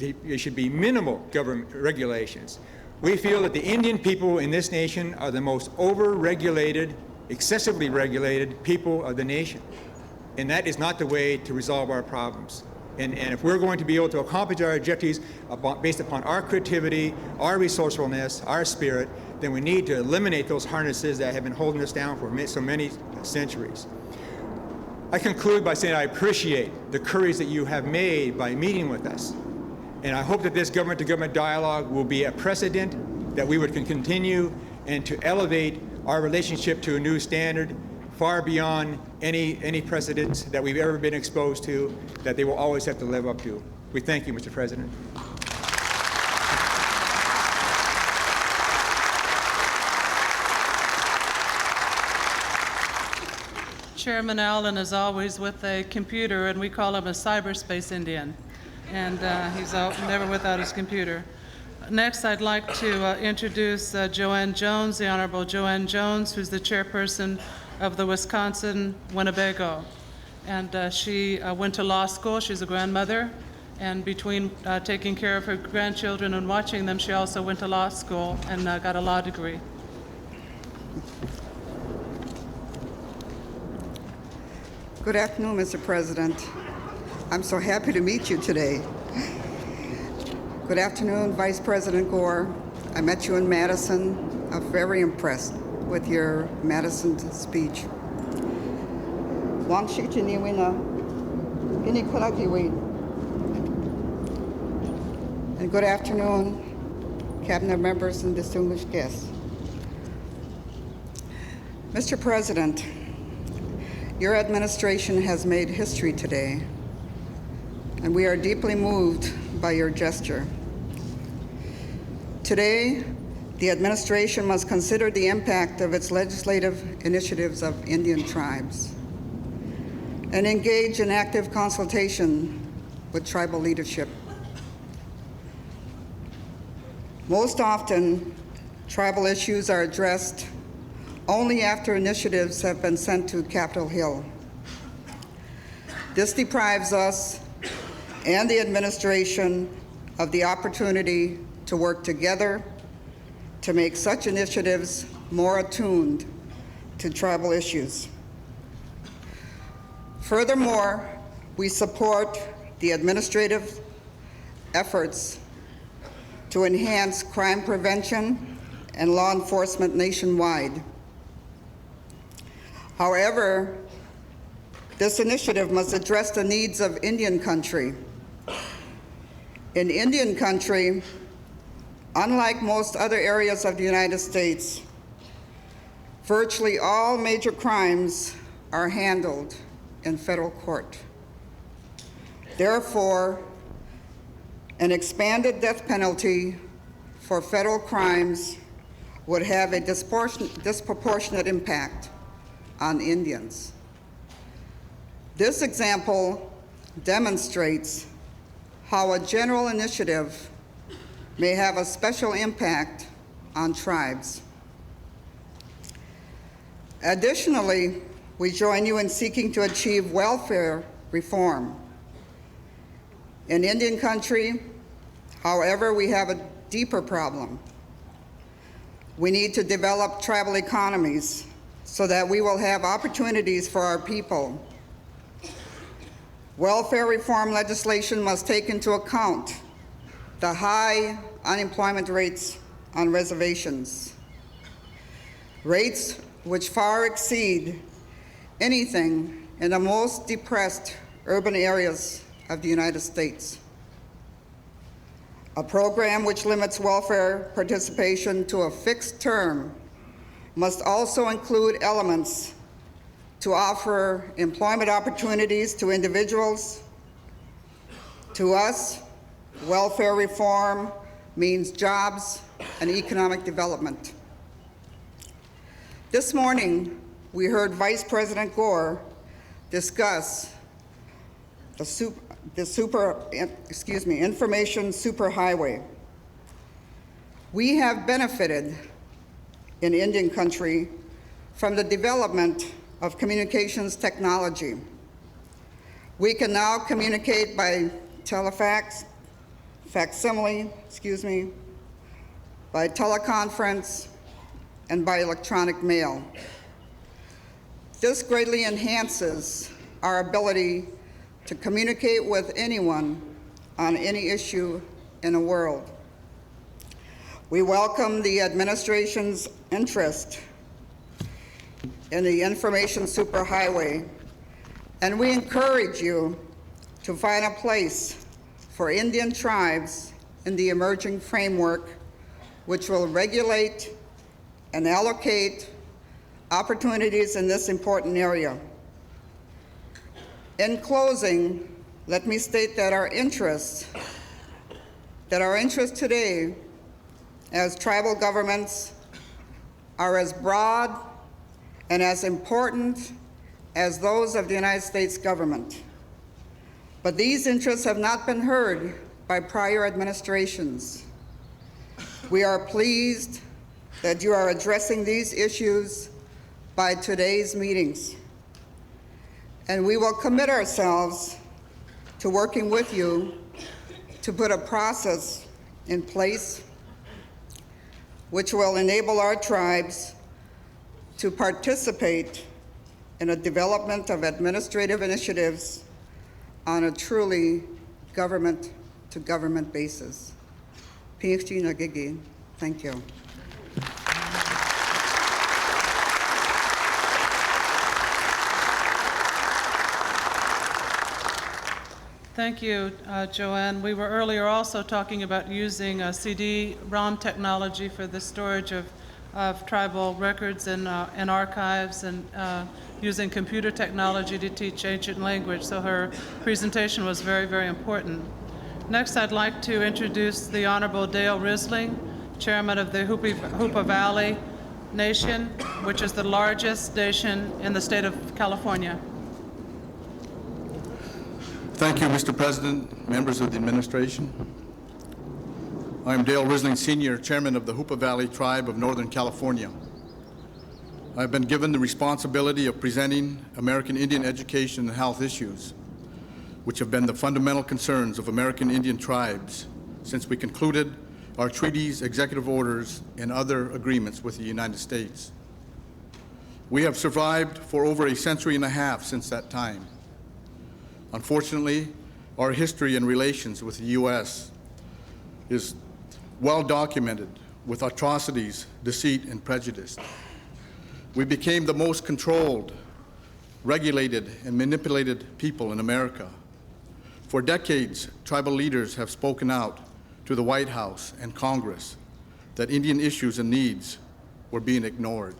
be minimal government regulations. We feel that the Indian people in this nation are the most over-regulated, excessively regulated people of the nation. And that is not the way to resolve our problems. And if we're going to be able to accomplish our objectives based upon our creativity, our resourcefulness, our spirit, then we need to eliminate those harnesses that have been holding us down for so many centuries. I conclude by saying I appreciate the courage that you have made by meeting with us. And I hope that this government-to-government dialogue will be a precedent that we would continue and to elevate our relationship to a new standard far beyond any precedents that we've ever been exposed to that they will always have to live up to. We thank you, Mr. President. Chairman Allen is always with a computer, and we call him a cyberspace Indian. And he's never without his computer. Next, I'd like to introduce Joanne Jones, the Honorable Joanne Jones, who's the chairperson of the Wisconsin Winnebago. And she went to law school. She's a grandmother, And between taking care of her grandchildren and watching them, she also went to law school and got a law degree. Good afternoon, Mr. President. I'm so happy to meet you today. Good afternoon, Vice President Gore. I met you in Madison. I'm very impressed with your Madison speech. And good afternoon, Cabinet members and distinguished guests. Mr. President, your administration has made history today, and we are deeply moved by your gesture. Today, the administration must consider the impact of its legislative initiatives of Indian tribes and engage in active consultation with tribal leadership. Most often, tribal issues are addressed only after initiatives have been sent to Capitol Hill. This deprives us and the administration of the opportunity to work together to make such initiatives more attuned to tribal issues. Furthermore, we support the administrative efforts to enhance crime prevention and law enforcement nationwide. However, this initiative must address the needs of Indian country. In Indian country, unlike most other areas of the United States, virtually all major crimes are handled in federal court. Therefore, an expanded death penalty for federal crimes would have a disproportionate impact on Indians. This example demonstrates how a general initiative may have a special impact on tribes. Additionally, we join you in seeking to achieve welfare reform. In Indian country, however, we have a deeper problem. We need to develop tribal economies so that we will have opportunities for our people. Welfare reform legislation must take into account the high unemployment rates on reservations, rates which far exceed anything in the most depressed urban areas of the United States. A program which limits welfare participation to a fixed term must also include elements to offer employment opportunities to individuals. To us, welfare reform means jobs and economic development. This morning, we heard Vice President Gore discuss the information superhighway. We have benefited in Indian country from the development of communications technology. We can now communicate by telefax, facsimile, by teleconference, and by electronic mail. This greatly enhances our ability to communicate with anyone on any issue in the world. We welcome the administration's interest in the information superhighway, and we encourage you to find a place for Indian tribes in the emerging framework, which will regulate and allocate opportunities in this important area. In closing, let me state that our interests today as tribal governments are as broad and as important as those of the United States government. But these interests have not been heard by prior administrations. We are pleased that you are addressing these issues by today's meetings. And we will commit ourselves to working with you to put a process in place which will enable our tribes to participate in the development of administrative initiatives on a truly government-to-government basis. PhD Nagigi, thank you. Thank you, Joanne. We were earlier also talking about using CD-ROM technology for the storage of tribal records and archives, and using computer technology to teach ancient language. So her presentation was very, very important. Next, I'd like to introduce the Honorable Dale Risling, Chairman of the Hoopa Valley Nation, which is the largest nation in the state of California. Thank you, Mr. President, members of the administration. I am Dale Risling, Sr., Chairman of the Hoopa Valley Tribe of Northern California. I've been given the responsibility of presenting American Indian education and health issues, which have been the fundamental concerns of American Indian tribes since we concluded our treaties, executive orders, and other agreements with the United States. We have survived for over a century and a half since that time. Unfortunately, our history and relations with the U.S. is well documented with atrocities, deceit, and prejudice. We became the most controlled, regulated, and manipulated people in America. For decades, tribal leaders have spoken out to the White House and Congress that Indian issues and needs were being ignored.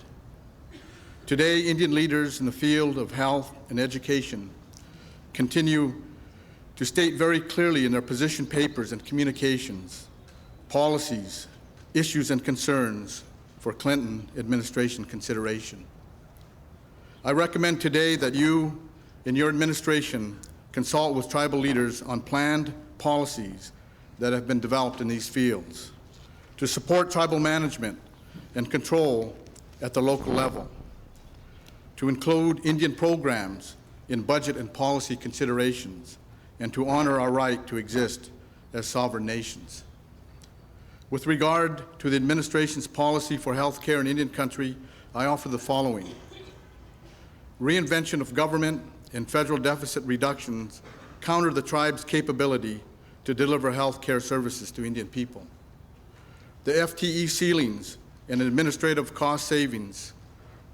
Today, Indian leaders in the field of health and education continue to state very clearly in their position papers and communications, policies, issues, and concerns for Clinton administration consideration. I recommend today that you, in your administration, consult with tribal leaders on planned policies that have been developed in these fields to support tribal management and control at the local level, to include Indian programs in budget and policy considerations, and to honor our right to exist as sovereign nations. With regard to the administration's policy for health care in Indian country, I offer the following. Reinvention of government and federal deficit reductions counter the tribe's capability to deliver health care services to Indian people. The FTE ceilings and administrative cost savings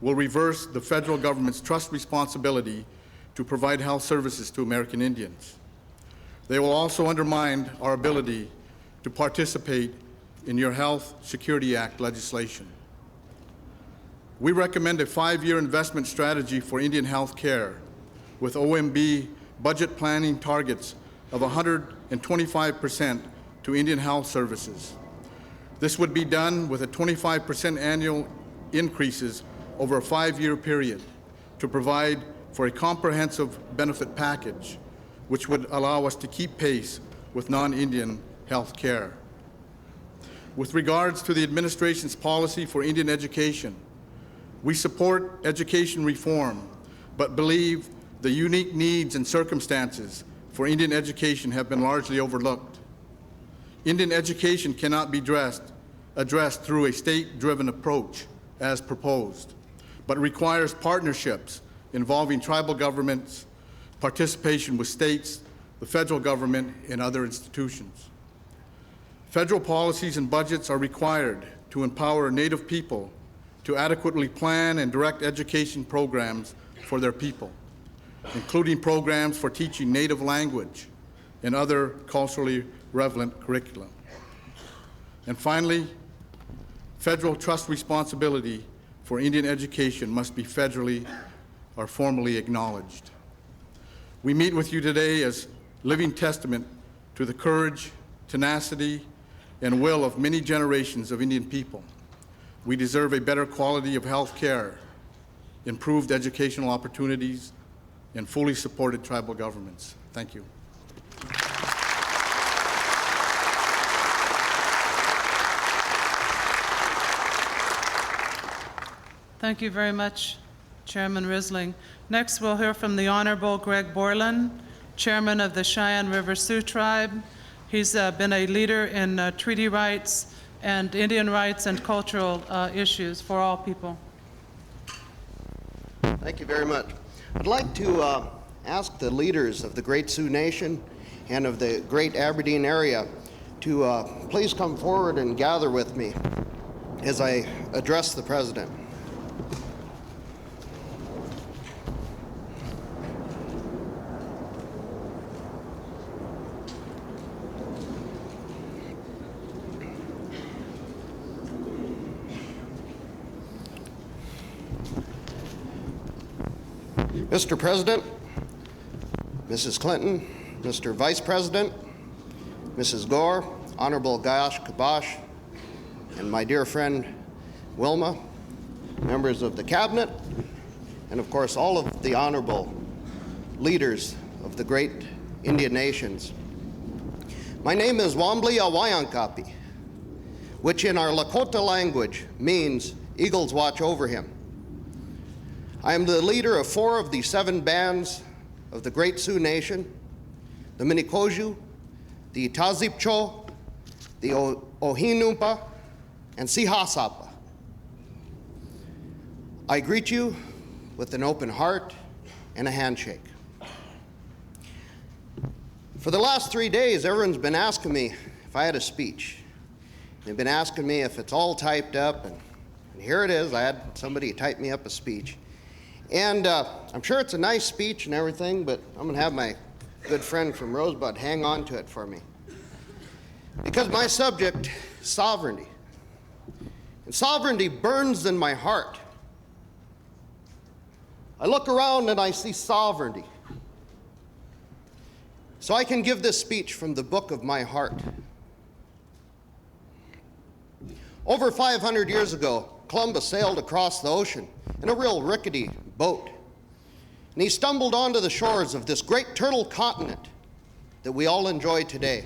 will reverse the federal government's trust responsibility to provide health services to American Indians. They will also undermine our ability to participate in your Health Security Act legislation. We recommend a 5-year investment strategy for Indian health care with OMB budget planning targets of 125% to Indian health services. This would be done with a 25% annual increases over a 5-year period to provide for a comprehensive benefit package, which would allow us to keep pace with non-Indian health care. With regards to the administration's policy for Indian education, we support education reform, but believe the unique needs and circumstances for Indian education have been largely overlooked. Indian education cannot be addressed through a state-driven approach as proposed, but requires partnerships involving tribal governments, participation with states, the federal government, and other institutions. Federal policies and budgets are required to empower Native people to adequately plan and direct education programs for their people, including programs for teaching Native language and other culturally relevant curriculum. And finally, federal trust responsibility for Indian education must be federally or formally acknowledged. We meet with you today as living testament to the courage, tenacity, and will of many generations of Indian people. We deserve a better quality of health care, improved educational opportunities, and fully supported tribal governments. Thank you. Thank you very much, Chairman Risling. Next, we'll hear from the Honorable Greg Borland, Chairman of the Cheyenne River Sioux Tribe, He's been a leader in treaty rights and Indian rights and cultural issues for all people. Thank you very much. I'd like to ask the leaders of the Great Sioux Nation and of the Great Aberdeen area to please come forward and gather with me as I address the President. Mr. President, Mrs. Clinton, Mr. Vice President, Mrs. Gore, Honorable Gayash Kabash, and my dear friend Wilma, members of the Cabinet, and of course all of the honorable leaders of the great Indian nations. My name is Wambli Awayankapi, which in our Lakota language means eagles watch over him. I am the leader of 4 of the 7 bands of the Great Sioux Nation, the Minikoju, the Tazipcho, the Ohinumpa, and Sihasapa. I greet you with an open heart and a handshake. For the last 3 days, everyone's been asking me if I had a speech. They've been asking me if it's all typed up, and here it is. I had somebody type me up a speech. And I'm sure it's a nice speech and everything, but I'm gonna have my good friend from Rosebud hang on to it for me. Because my subject is sovereignty. And sovereignty burns in my heart. I look around and I see sovereignty. So I can give this speech from the book of my heart. Over 500 years ago, Columbus sailed across the ocean in a real rickety boat. And he stumbled onto the shores of this great turtle continent that we all enjoy today.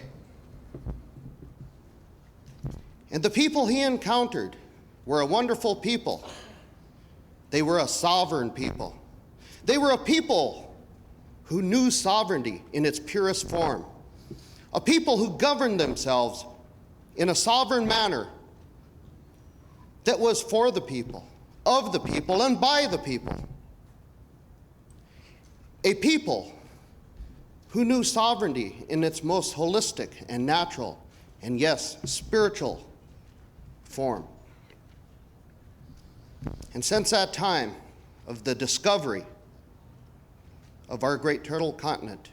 And the people he encountered were a wonderful people. They were a sovereign people. They were a people who knew sovereignty in its purest form. A people who governed themselves in a sovereign manner that was for the people, of the people, and by the people. A people who knew sovereignty in its most holistic and natural, and yes, spiritual form. And since that time of the discovery of our great turtle continent,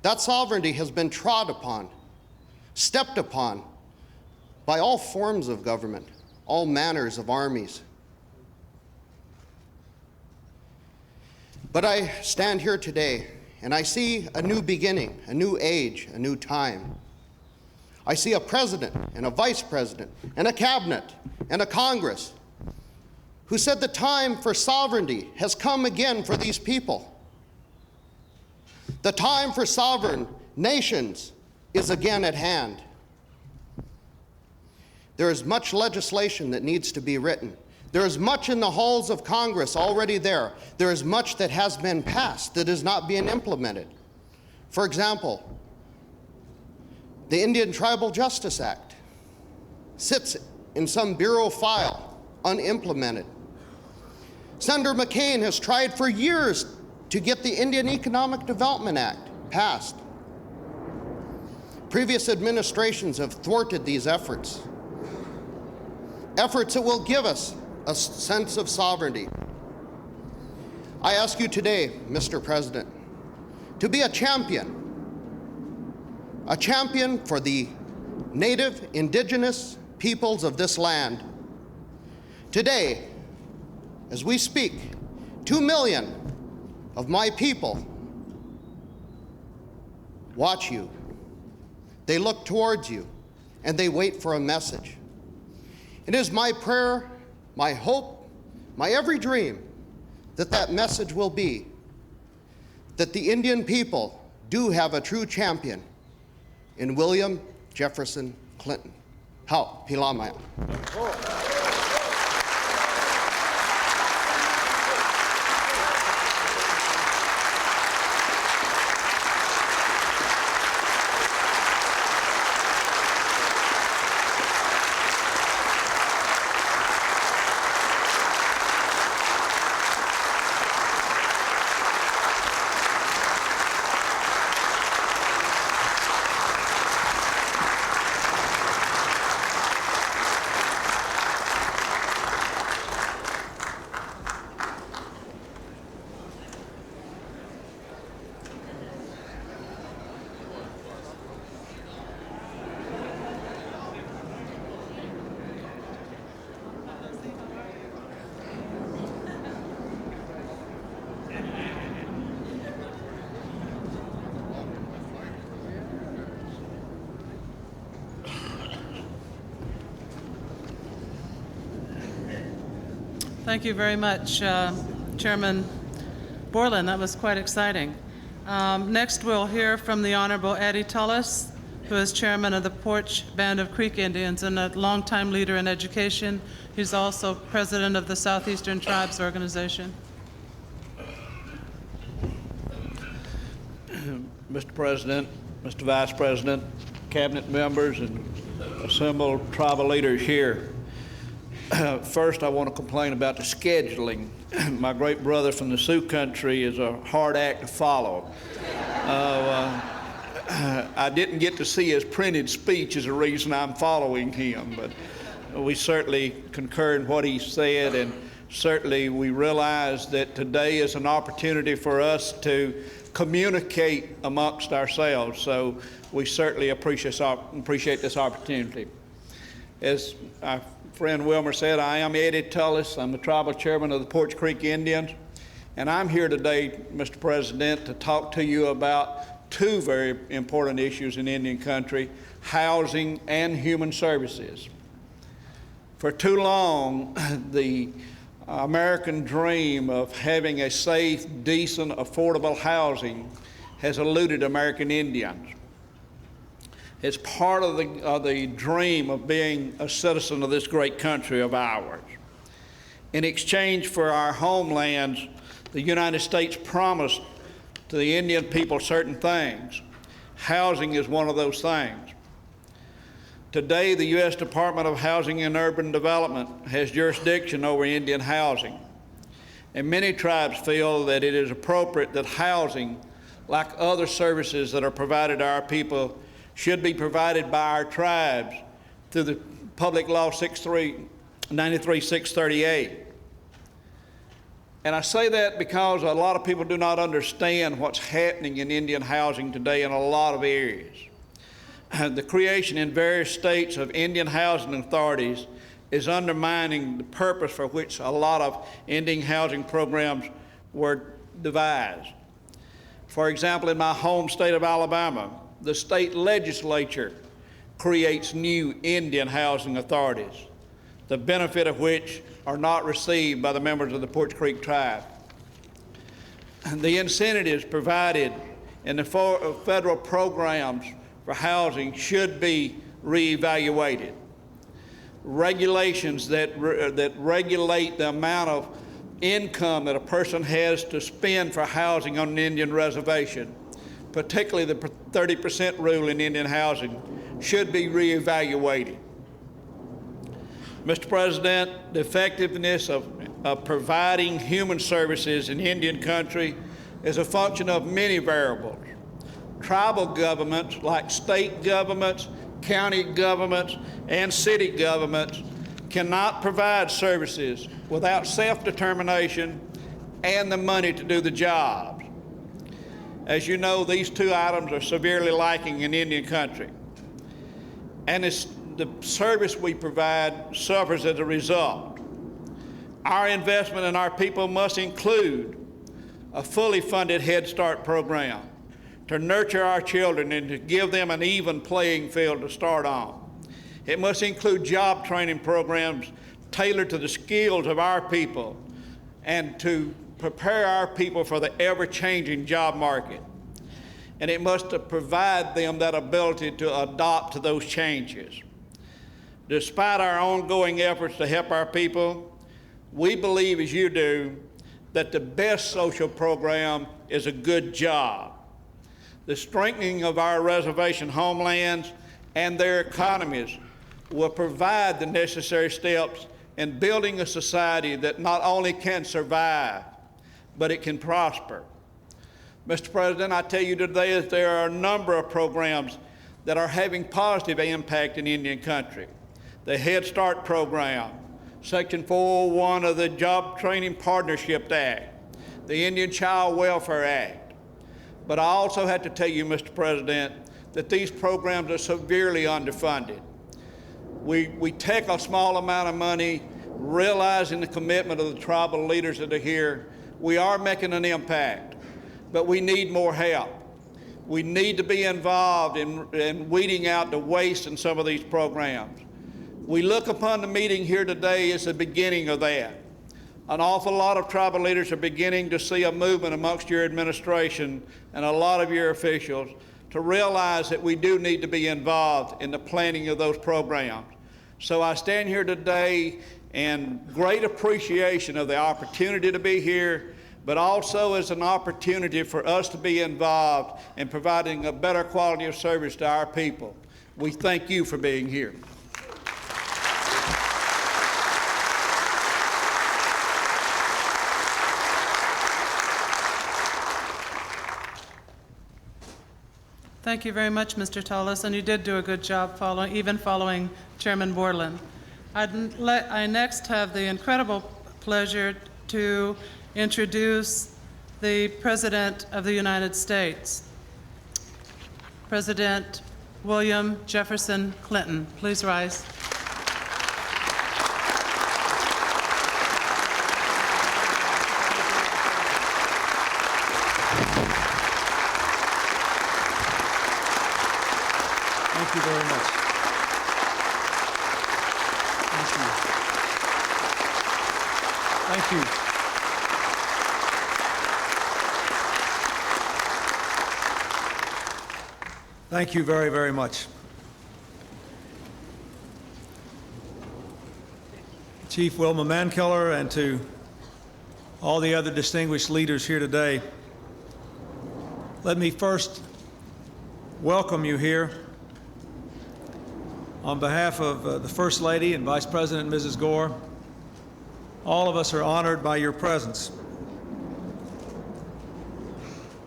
that sovereignty has been trod upon, stepped upon by all forms of government, all manners of armies. But I stand here today and I see a new beginning, a new age, a new time. I see a president and a vice president and a cabinet and a Congress who said the time for sovereignty has come again for these people. The time for sovereign nations is again at hand. There is much legislation that needs to be written. There is much in the halls of Congress already there. There is much that has been passed that is not being implemented. For example, the Indian Tribal Justice Act sits in some bureau file, unimplemented. Senator McCain has tried for years to get the Indian Economic Development Act passed. Previous administrations have thwarted these efforts. Efforts that will give us a sense of sovereignty. I ask you today, Mr. President, to be a champion for the native, indigenous peoples of this land. Today, as we speak, 2 million of my people watch you. They look towards you, and they wait for a message. It is my prayer, my hope, my every dream that that message will be that the Indian people do have a true champion in William Jefferson Clinton. Hau Pilamaya. Thank you very much, Chairman Borland. That was quite exciting. Next, we'll hear from the Honorable Addie Tullis, who is chairman of the Porch Band of Creek Indians and a longtime leader in education. He's also president of the Southeastern Tribes Organization. Mr. President, Mr. Vice President, cabinet members, and assembled tribal leaders here. First, I want to complain about the scheduling. My great brother from the Sioux country is a hard act to follow. I didn't get to see his printed speech as a reason I'm following him, but we certainly concur in what he said, and certainly we realize that today is an opportunity for us to communicate amongst ourselves, so we certainly appreciate this opportunity. As our friend Wilmer said, I am Eddie Tullis. I'm the tribal chairman of the Porch Creek Indians, and I'm here today, Mr. President, to talk to you about two very important issues in Indian country: housing and human services. For too long, the American dream of having a safe, decent, affordable housing has eluded American Indians. It's part of the dream of being a citizen of this great country of ours. In exchange for our homelands, the United States promised to the Indian people certain things. Housing is one of those things. Today, the U.S. Department of Housing and Urban Development has jurisdiction over Indian housing. And many tribes feel that it is appropriate that housing, like other services that are provided to our people, should be provided by our tribes through the Public Law 93-638. And I say that because a lot of people do not understand what's happening in Indian housing today in a lot of areas. The creation in various states of Indian housing authorities is undermining the purpose for which a lot of Indian housing programs were devised. For example, in my home state of Alabama, the state legislature creates new Indian housing authorities, the benefit of which are not received by the members of the Porch Creek tribe. The incentives provided in the federal programs for housing should be reevaluated. Regulations that regulate the amount of income that a person has to spend for housing on an Indian reservation, particularly the 30% rule in Indian housing, should be reevaluated. Mr. President, the effectiveness of providing human services in Indian country is a function of many variables. Tribal governments, like state governments, county governments, and city governments, cannot provide services without self-determination and the money to do the job. As you know, these two items are severely lacking in Indian country, and the service we provide suffers as a result. Our investment in our people must include a fully funded Head Start program to nurture our children and to give them an even playing field to start on. It must include job training programs tailored to the skills of our people and to prepare our people for the ever-changing job market. And it must provide them that ability to adopt to those changes. Despite our ongoing efforts to help our people, we believe, as you do, that the best social program is a good job. The strengthening of our reservation homelands and their economies will provide the necessary steps in building a society that not only can survive, but it can prosper. Mr. President, I tell you today that there are a number of programs that are having positive impact in Indian country. The Head Start program, Section 401 of the Job Training Partnership Act, the Indian Child Welfare Act. But I also have to tell you, Mr. President, that these programs are severely underfunded. We take a small amount of money, realizing the commitment of the tribal leaders that are here. We are making an impact, but we need more help. We need to be involved in weeding out the waste in some of these programs. We look upon the meeting here today as the beginning of that. An awful lot of tribal leaders are beginning to see a movement amongst your administration and a lot of your officials to realize that we do need to be involved in the planning of those programs. So I stand here today in great appreciation of the opportunity to be here, but also as an opportunity for us to be involved in providing a better quality of service to our people. We thank you for being here. Thank you very much, Mr. Tullis, and you did do a good job following Chairman Borland. I next have the incredible pleasure to introduce the President of the United States, President William Jefferson Clinton. Please rise. Thank you very much. Thank you. Thank you very, very much. Chief Wilma Mankiller, and to all the other distinguished leaders here today, let me first welcome you here. On behalf of the First Lady and Vice President Mrs. Gore, all of us are honored by your presence.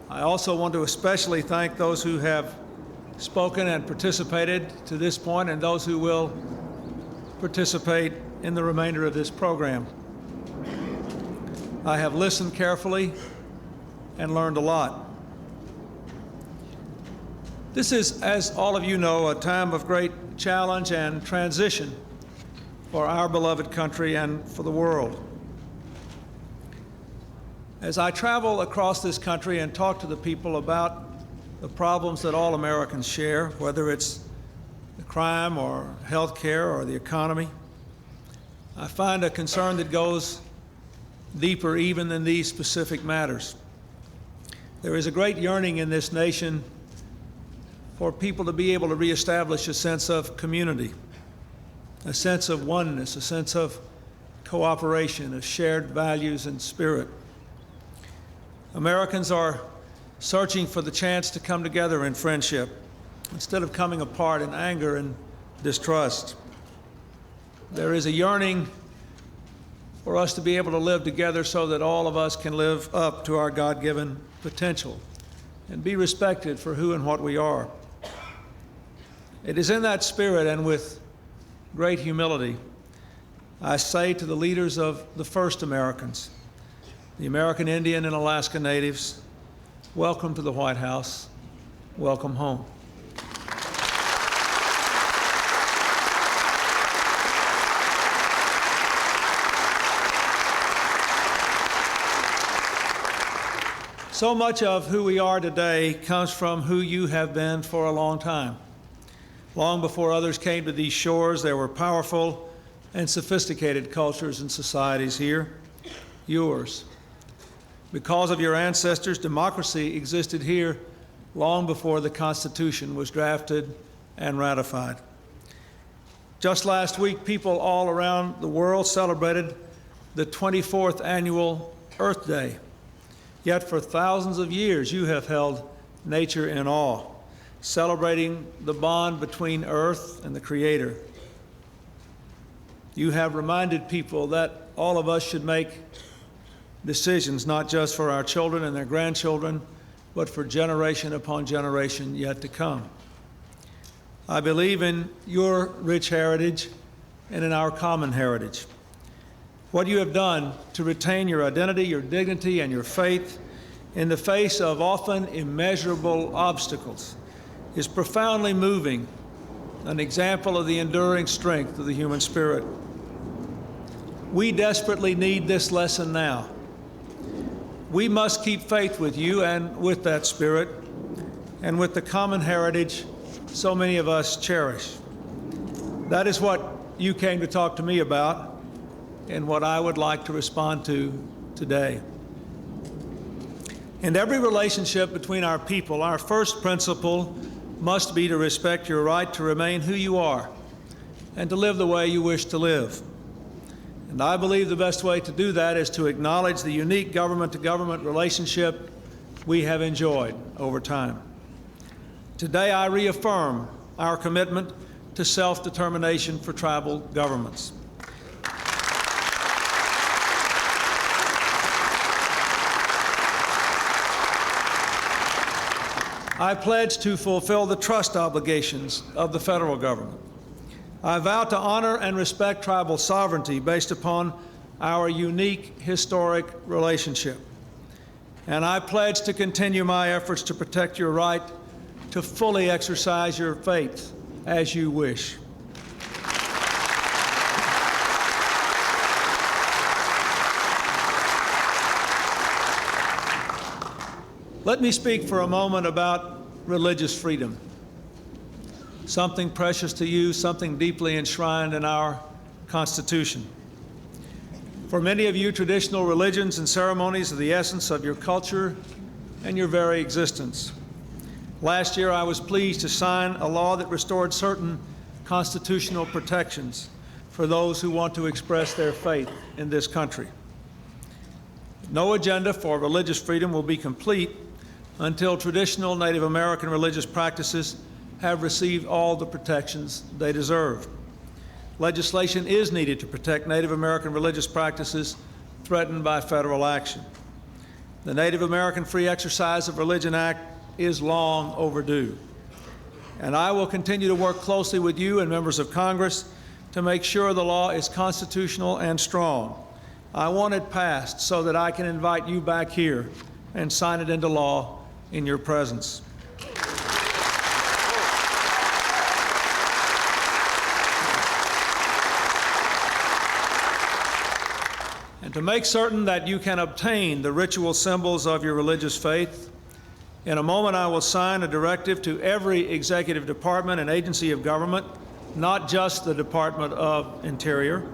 I also want to especially thank those who have spoken and participated to this point and those who will participate in the remainder of this program. I have listened carefully and learned a lot. This is, as all of you know, a time of great challenge and transition for our beloved country and for the world. As I travel across this country and talk to the people about the problems that all Americans share, whether it's the crime or health care or the economy, I find a concern that goes deeper even than these specific matters. There is a great yearning in this nation for people to be able to reestablish a sense of community, a sense of oneness, a sense of cooperation, of shared values and spirit. Americans are searching for the chance to come together in friendship instead of coming apart in anger and distrust. There is a yearning for us to be able to live together so that all of us can live up to our God-given potential and be respected for who and what we are. It is in that spirit and with great humility I say to the leaders of the first Americans, the American Indian and Alaska Natives, welcome to the White House, welcome home. So much of who we are today comes from who you have been for a long time. Long before others came to these shores, there were powerful and sophisticated cultures and societies here. Yours. Because of your ancestors, democracy existed here long before the Constitution was drafted and ratified. Just last week, people all around the world celebrated the 24th annual Earth Day. Yet for thousands of years, you have held nature in awe, celebrating the bond between Earth and the Creator. You have reminded people that all of us should make decisions not just for our children and their grandchildren, but for generation upon generation yet to come. I believe in your rich heritage and in our common heritage. What you have done to retain your identity, your dignity, and your faith in the face of often immeasurable obstacles is profoundly moving, an example of the enduring strength of the human spirit. We desperately need this lesson now. We must keep faith with you and with that spirit and with the common heritage so many of us cherish. That is what you came to talk to me about, in what I would like to respond to today. In every relationship between our people, our first principle must be to respect your right to remain who you are and to live the way you wish to live. And I believe the best way to do that is to acknowledge the unique government-to-government relationship we have enjoyed over time. Today, I reaffirm our commitment to self-determination for tribal governments. I pledge to fulfill the trust obligations of the federal government. I vow to honor and respect tribal sovereignty based upon our unique historic relationship. And I pledge to continue my efforts to protect your right to fully exercise your faith as you wish. Let me speak for a moment about religious freedom, something precious to you, something deeply enshrined in our Constitution. For many of you, traditional religions and ceremonies are the essence of your culture and your very existence. Last year, I was pleased to sign a law that restored certain constitutional protections for those who want to express their faith in this country. No agenda for religious freedom will be complete until traditional Native American religious practices have received all the protections they deserve. Legislation is needed to protect Native American religious practices threatened by federal action. The Native American Free Exercise of Religion Act is long overdue. And I will continue to work closely with you and members of Congress to make sure the law is constitutional and strong. I want it passed so that I can invite you back here and sign it into law in your presence. And to make certain that you can obtain the ritual symbols of your religious faith, in a moment I will sign a directive to every executive department and agency of government, not just the Department of Interior,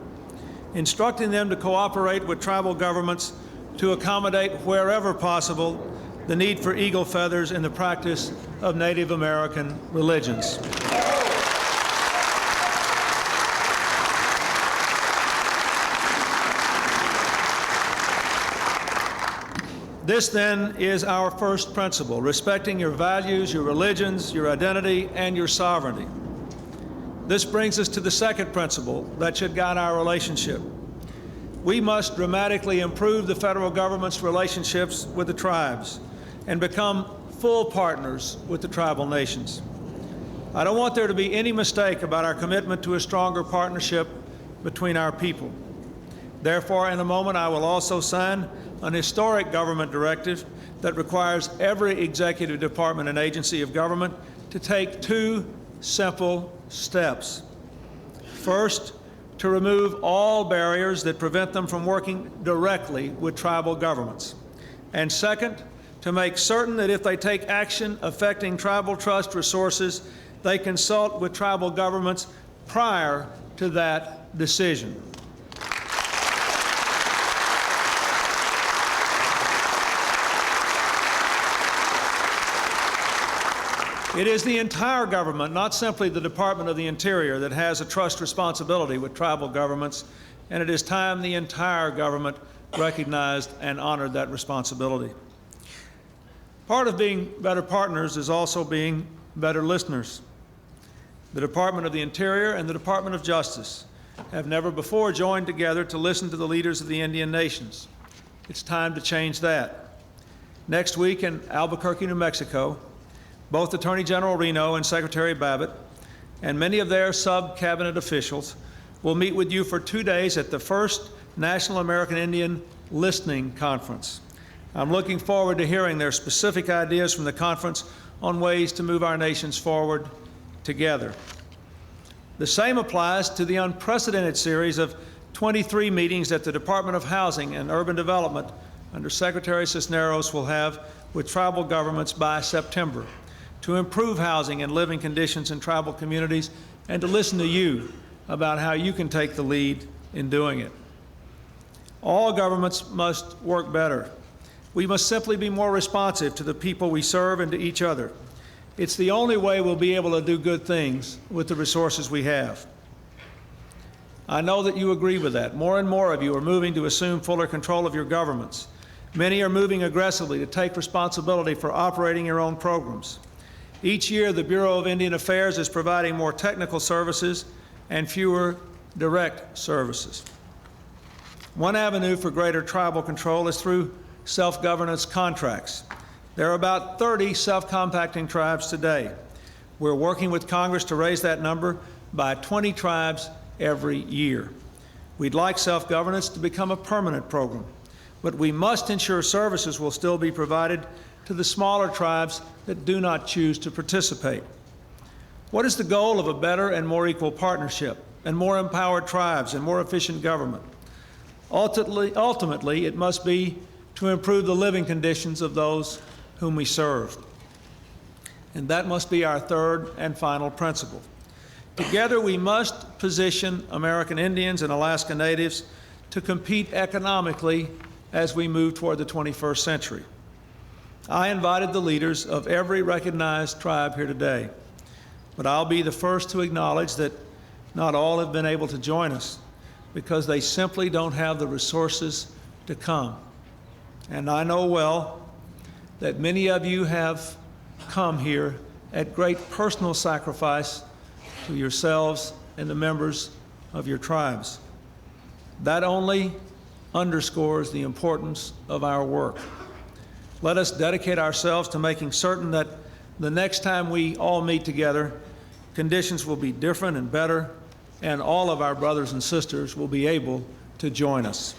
instructing them to cooperate with tribal governments to accommodate wherever possible the need for eagle feathers in the practice of Native American religions. This, then, is our first principle, respecting your values, your religions, your identity, and your sovereignty. This brings us to the second principle that should guide our relationship. We must dramatically improve the federal government's relationships with the tribes and become full partners with the tribal nations. I don't want there to be any mistake about our commitment to a stronger partnership between our people. Therefore, in a moment, I will also sign an historic government directive that requires every executive department and agency of government to take two simple steps. First, to remove all barriers that prevent them from working directly with tribal governments. And second, to make certain that if they take action affecting tribal trust resources, they consult with tribal governments prior to that decision. It is the entire government, not simply the Department of the Interior, that has a trust responsibility with tribal governments, and it is time the entire government recognized and honored that responsibility. Part of being better partners is also being better listeners. The Department of the Interior and the Department of Justice have never before joined together to listen to the leaders of the Indian nations. It's time to change that. Next week in Albuquerque, New Mexico, both Attorney General Reno and Secretary Babbitt and many of their sub-cabinet officials will meet with you for 2 days at the first National American Indian Listening Conference. I'm looking forward to hearing their specific ideas from the conference on ways to move our nations forward together. The same applies to the unprecedented series of 23 meetings that the Department of Housing and Urban Development under Secretary Cisneros will have with tribal governments by September to improve housing and living conditions in tribal communities and to listen to you about how you can take the lead in doing it. All governments must work better. We must simply be more responsive to the people we serve and to each other. It's the only way we'll be able to do good things with the resources we have. I know that you agree with that. More and more of you are moving to assume fuller control of your governments. Many are moving aggressively to take responsibility for operating your own programs. Each year, the Bureau of Indian Affairs is providing more technical services and fewer direct services. One avenue for greater tribal control is through self-governance contracts. There are about 30 self-compacting tribes today. We're working with Congress to raise that number by 20 tribes every year. We'd like self-governance to become a permanent program, but we must ensure services will still be provided to the smaller tribes that do not choose to participate. What is the goal of a better and more equal partnership, and more empowered tribes and more efficient government? Ultimately, it must be to improve the living conditions of those whom we serve. And that must be our third and final principle. Together, we must position American Indians and Alaska Natives to compete economically as we move toward the 21st century. I invited the leaders of every recognized tribe here today, but I'll be the first to acknowledge that not all have been able to join us because they simply don't have the resources to come. And I know well that many of you have come here at great personal sacrifice to yourselves and the members of your tribes. That only underscores the importance of our work. Let us dedicate ourselves to making certain that the next time we all meet together, conditions will be different and better, and all of our brothers and sisters will be able to join us.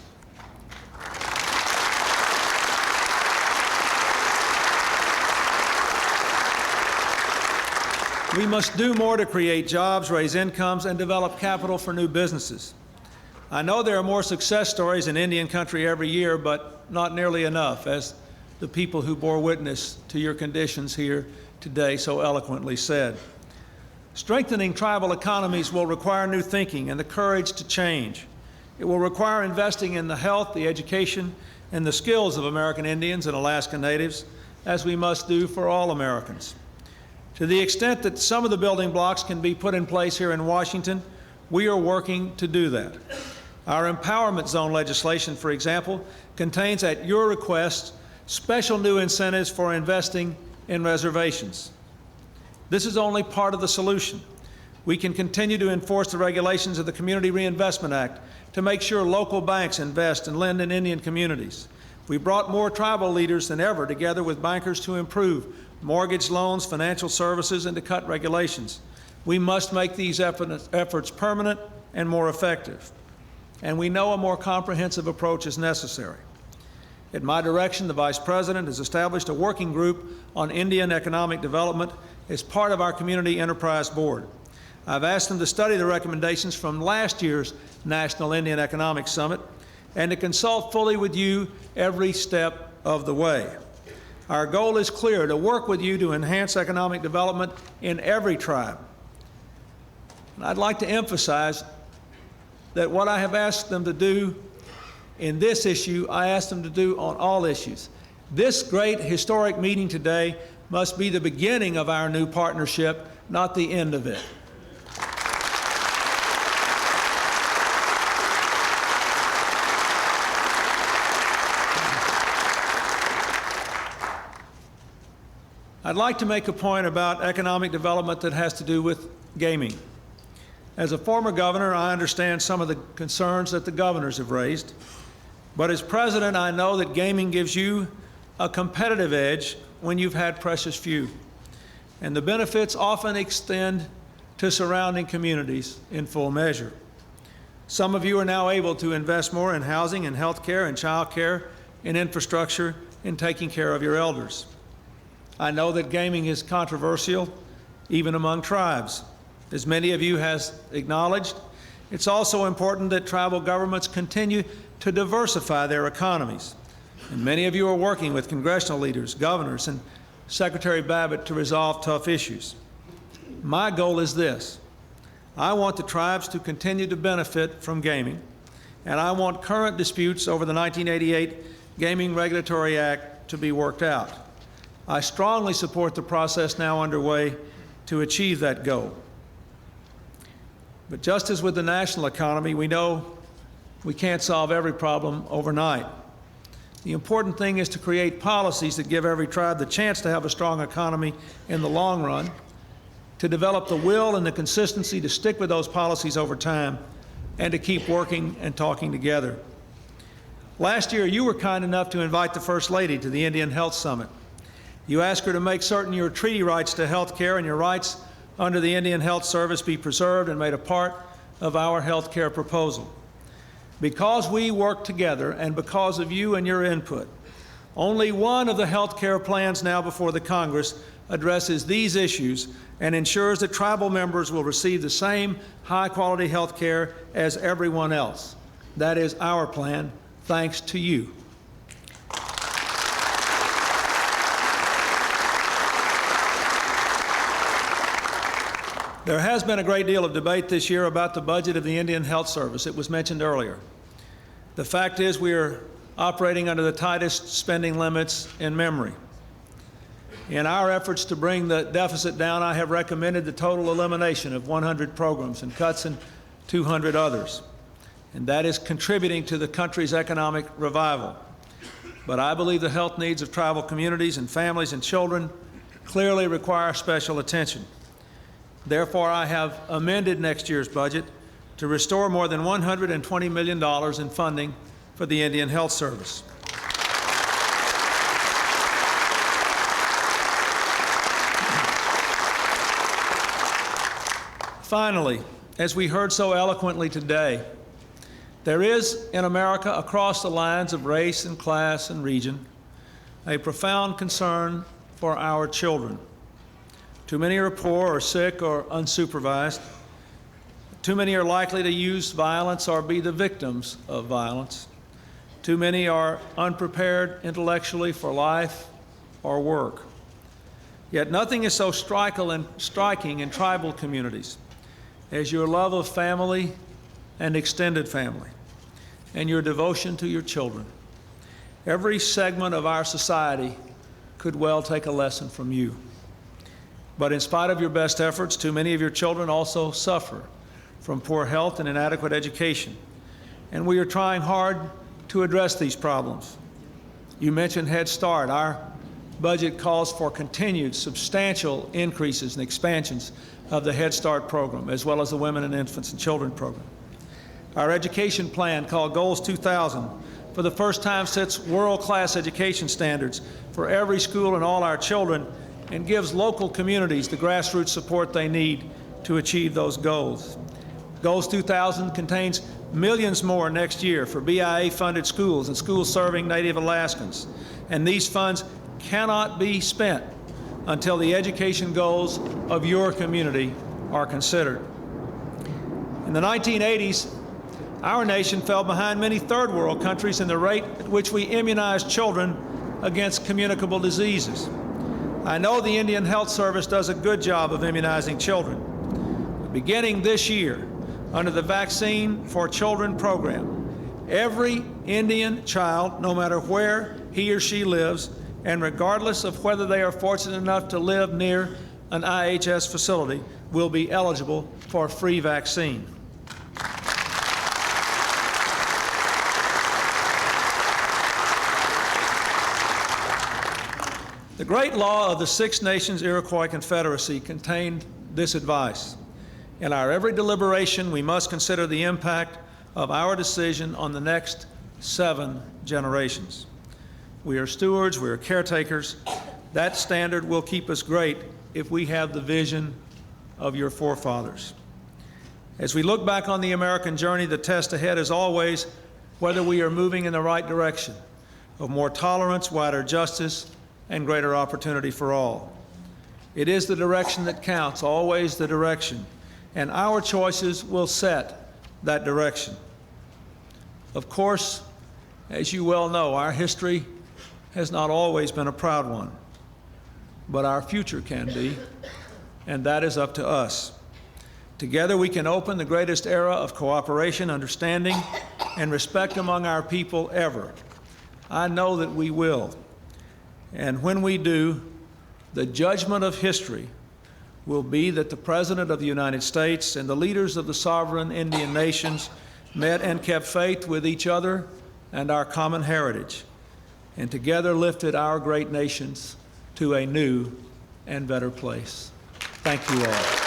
We must do more to create jobs, raise incomes, and develop capital for new businesses. I know there are more success stories in Indian country every year, but not nearly enough, as the people who bore witness to your conditions here today so eloquently said. Strengthening tribal economies will require new thinking and the courage to change. It will require investing in the health, the education, and the skills of American Indians and Alaska Natives, as we must do for all Americans. To the extent that some of the building blocks can be put in place here in Washington, we are working to do that. Our empowerment zone legislation, for example, contains at your request special new incentives for investing in reservations. This is only part of the solution. We can continue to enforce the regulations of the Community Reinvestment Act to make sure local banks invest and lend in Indian communities. We brought more tribal leaders than ever together with bankers to improve mortgage loans, financial services, and to cut regulations. We must make these efforts permanent and more effective. And we know a more comprehensive approach is necessary. At my direction, the Vice President has established a working group on Indian economic development as part of our Community Enterprise Board. I've asked them to study the recommendations from last year's National Indian Economic Summit and to consult fully with you every step of the way. Our goal is clear: to work with you to enhance economic development in every tribe. And I'd like to emphasize that what I have asked them to do in this issue, I asked them to do on all issues. This great historic meeting today must be the beginning of our new partnership, not the end of it. I'd like to make a point about economic development that has to do with gaming. As a former governor, I understand some of the concerns that the governors have raised. But as president, I know that gaming gives you a competitive edge when you've had precious few. And the benefits often extend to surrounding communities in full measure. Some of you are now able to invest more in housing and health care and child care, in infrastructure, in taking care of your elders. I know that gaming is controversial, even among tribes. As many of you has acknowledged, it's also important that tribal governments continue to diversify their economies. And many of you are working with congressional leaders, governors, and Secretary Babbitt to resolve tough issues. My goal is this: I want the tribes to continue to benefit from gaming, and I want current disputes over the 1988 Gaming Regulatory Act to be worked out. I strongly support the process now underway to achieve that goal. But just as with the national economy, we know we can't solve every problem overnight. The important thing is to create policies that give every tribe the chance to have a strong economy in the long run, to develop the will and the consistency to stick with those policies over time, and to keep working and talking together. Last year, you were kind enough to invite the First Lady to the Indian Health Summit. You asked her to make certain your treaty rights to health care and your rights under the Indian Health Service be preserved and made a part of our health care proposal. Because we work together and because of you and your input, only one of the health care plans now before the Congress addresses these issues and ensures that tribal members will receive the same high-quality health care as everyone else. That is our plan, thanks to you. There has been a great deal of debate this year about the budget of the Indian Health Service. It was mentioned earlier. The fact is we are operating under the tightest spending limits in memory. In our efforts to bring the deficit down, I have recommended the total elimination of 100 programs and cuts in 200 others. And that is contributing to the country's economic revival. But I believe the health needs of tribal communities and families and children clearly require special attention. Therefore, I have amended next year's budget to restore more than $120 million in funding for the Indian Health Service. Finally, as we heard so eloquently today, there is in America, across the lines of race and class and region, a profound concern for our children. Too many are poor or sick or unsupervised. Too many are likely to use violence or be the victims of violence. Too many are unprepared intellectually for life or work. Yet nothing is so striking in tribal communities as your love of family and extended family, and your devotion to your children. Every segment of our society could well take a lesson from you. But in spite of your best efforts, too many of your children also suffer from poor health and inadequate education. And we are trying hard to address these problems. You mentioned Head Start. Our budget calls for continued substantial increases and expansions of the Head Start program, as well as the Women and Infants and Children program. Our education plan, called Goals 2000, for the first time sets world-class education standards for every school and all our children, and gives local communities the grassroots support they need to achieve those goals. Goals 2000 contains millions more next year for BIA-funded schools and schools serving Native Alaskans. And these funds cannot be spent until the education goals of your community are considered. In the 1980s, our nation fell behind many third world countries in the rate at which we immunized children against communicable diseases. I know the Indian Health Service does a good job of immunizing children. Beginning this year, under the Vaccine for Children program, every Indian child, no matter where he or she lives, and regardless of whether they are fortunate enough to live near an IHS facility, will be eligible for a free vaccine. The great law of the Six Nations Iroquois Confederacy contained this advice. In our every deliberation, we must consider the impact of our decision on the next 7 generations. We are stewards, we are caretakers. That standard will keep us great if we have the vision of your forefathers. As we look back on the American journey, the test ahead is always whether we are moving in the right direction of more tolerance, wider justice, and greater opportunity for all. It is the direction that counts, always the direction, and our choices will set that direction. Of course, as you well know, our history has not always been a proud one, but our future can be, and that is up to us. Together we can open the greatest era of cooperation, understanding, and respect among our people ever. I know that we will. And when we do, the judgment of history will be that the President of the United States and the leaders of the sovereign Indian nations met and kept faith with each other and our common heritage, and together lifted our great nations to a new and better place. Thank you all.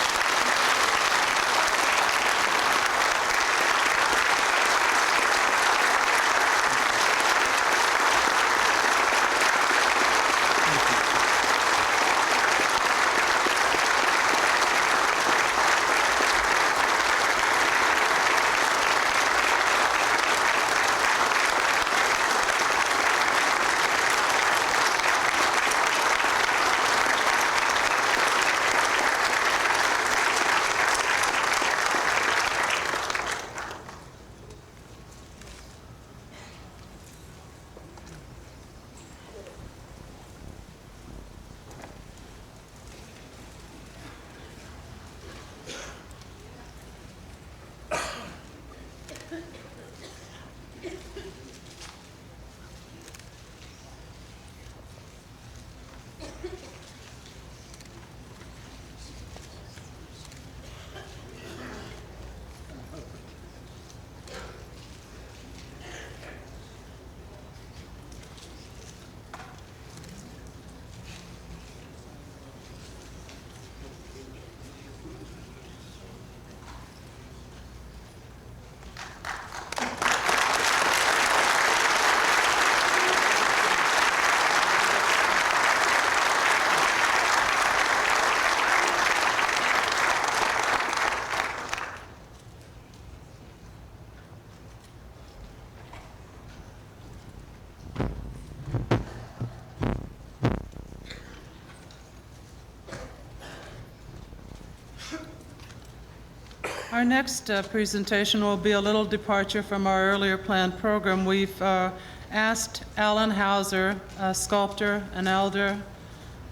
Our next presentation will be a little departure from our earlier planned program. We've asked Alan Hauser, a sculptor, an elder,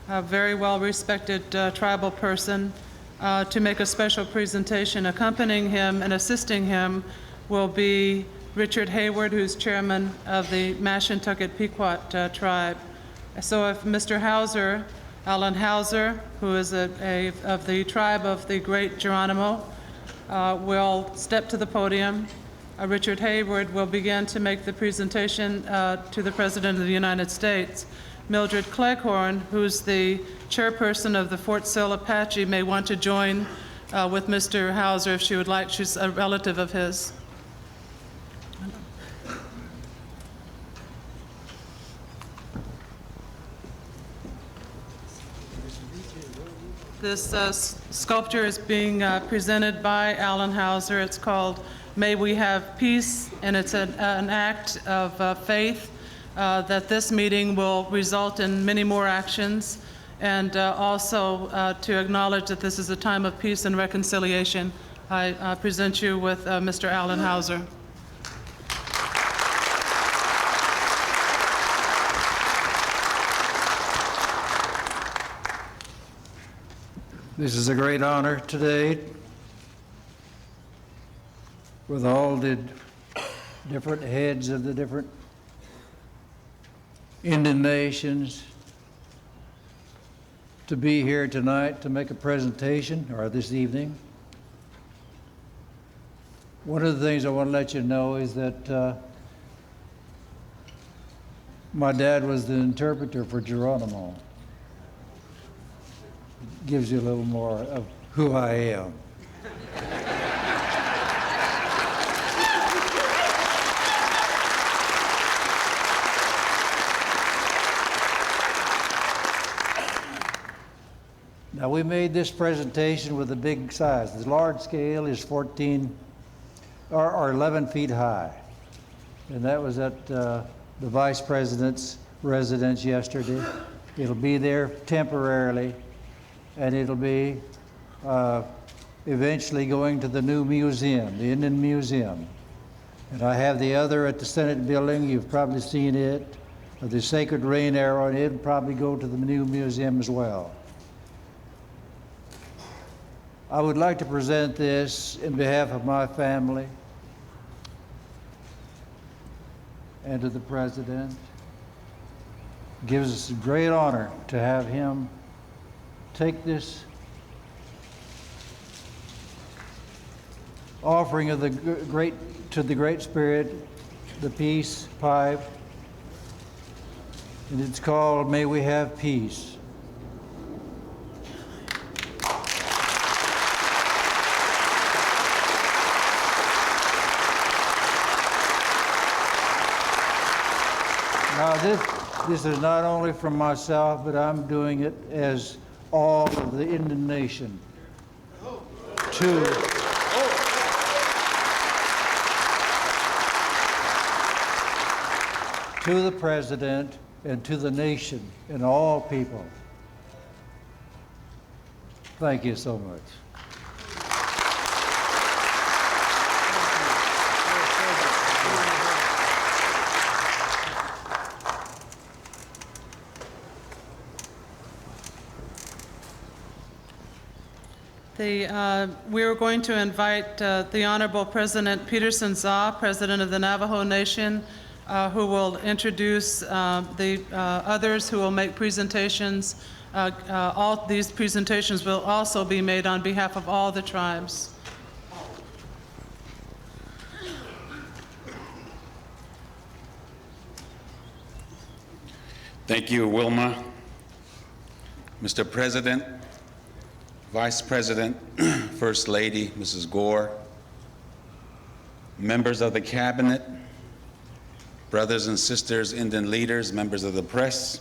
a very well-respected tribal person, to make a special presentation. Accompanying him and assisting him will be Richard Hayward, who's chairman of the Mashantucket Pequot tribe. So if Mr. Hauser, Alan Hauser, who is of the tribe of the Great Geronimo, will step to the podium. Richard Hayward will begin to make the presentation to the President of the United States. Mildred Cleghorn, who's the chairperson of the Fort Sill Apache, may want to join with Mr. Hauser if she would like. She's a relative of his. This sculpture is being presented by Alan Hauser. It's called May We Have Peace, and it's an act of faith that this meeting will result in many more actions, and also to acknowledge that this is a time of peace and reconciliation. I present you with Mr. Alan Hauser. This is a great honor today with all the different heads of the different Indian nations to be here tonight to make a presentation, or this evening. One of the things I want to let you know is that my dad was the interpreter for Geronimo. Gives you a little more of who I am. Now, we made this presentation with a big size. The large scale is 14 or 11 feet high. And that was at the Vice President's residence yesterday. It'll be there temporarily, and it'll be eventually going to the new museum, the Indian Museum. And I have the other at the Senate building. You've probably seen it, the Sacred Rain Arrow, and it'll probably go to the new museum as well. I would like to present this in behalf of my family and to the President. Gives us a great honor to have him take this offering of the great Spirit, the peace pipe, and it's called "May We Have Peace." Now this is not only from myself, but I'm doing it as all of the Indian nation to the President and to the nation and all people. Thank you so much. We are going to invite the Honorable President Peterson Zaw, President of the Navajo Nation, who will introduce the others who will make presentations. All these presentations will also be made on behalf of all the tribes. Thank you, Wilma. Mr. President, Vice President, First Lady, Mrs. Gore, members of the Cabinet, brothers and sisters, Indian leaders, members of the press.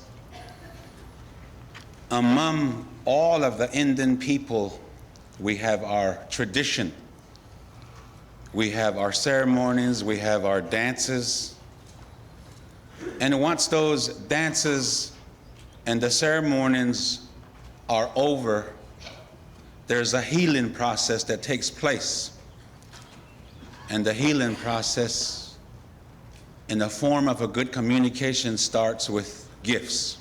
Among all of the Indian people, we have our tradition. We have our ceremonies, we have our dances. And once those dances and the ceremonies are over, there's a healing process that takes place. And the healing process in the form of a good communication starts with gifts.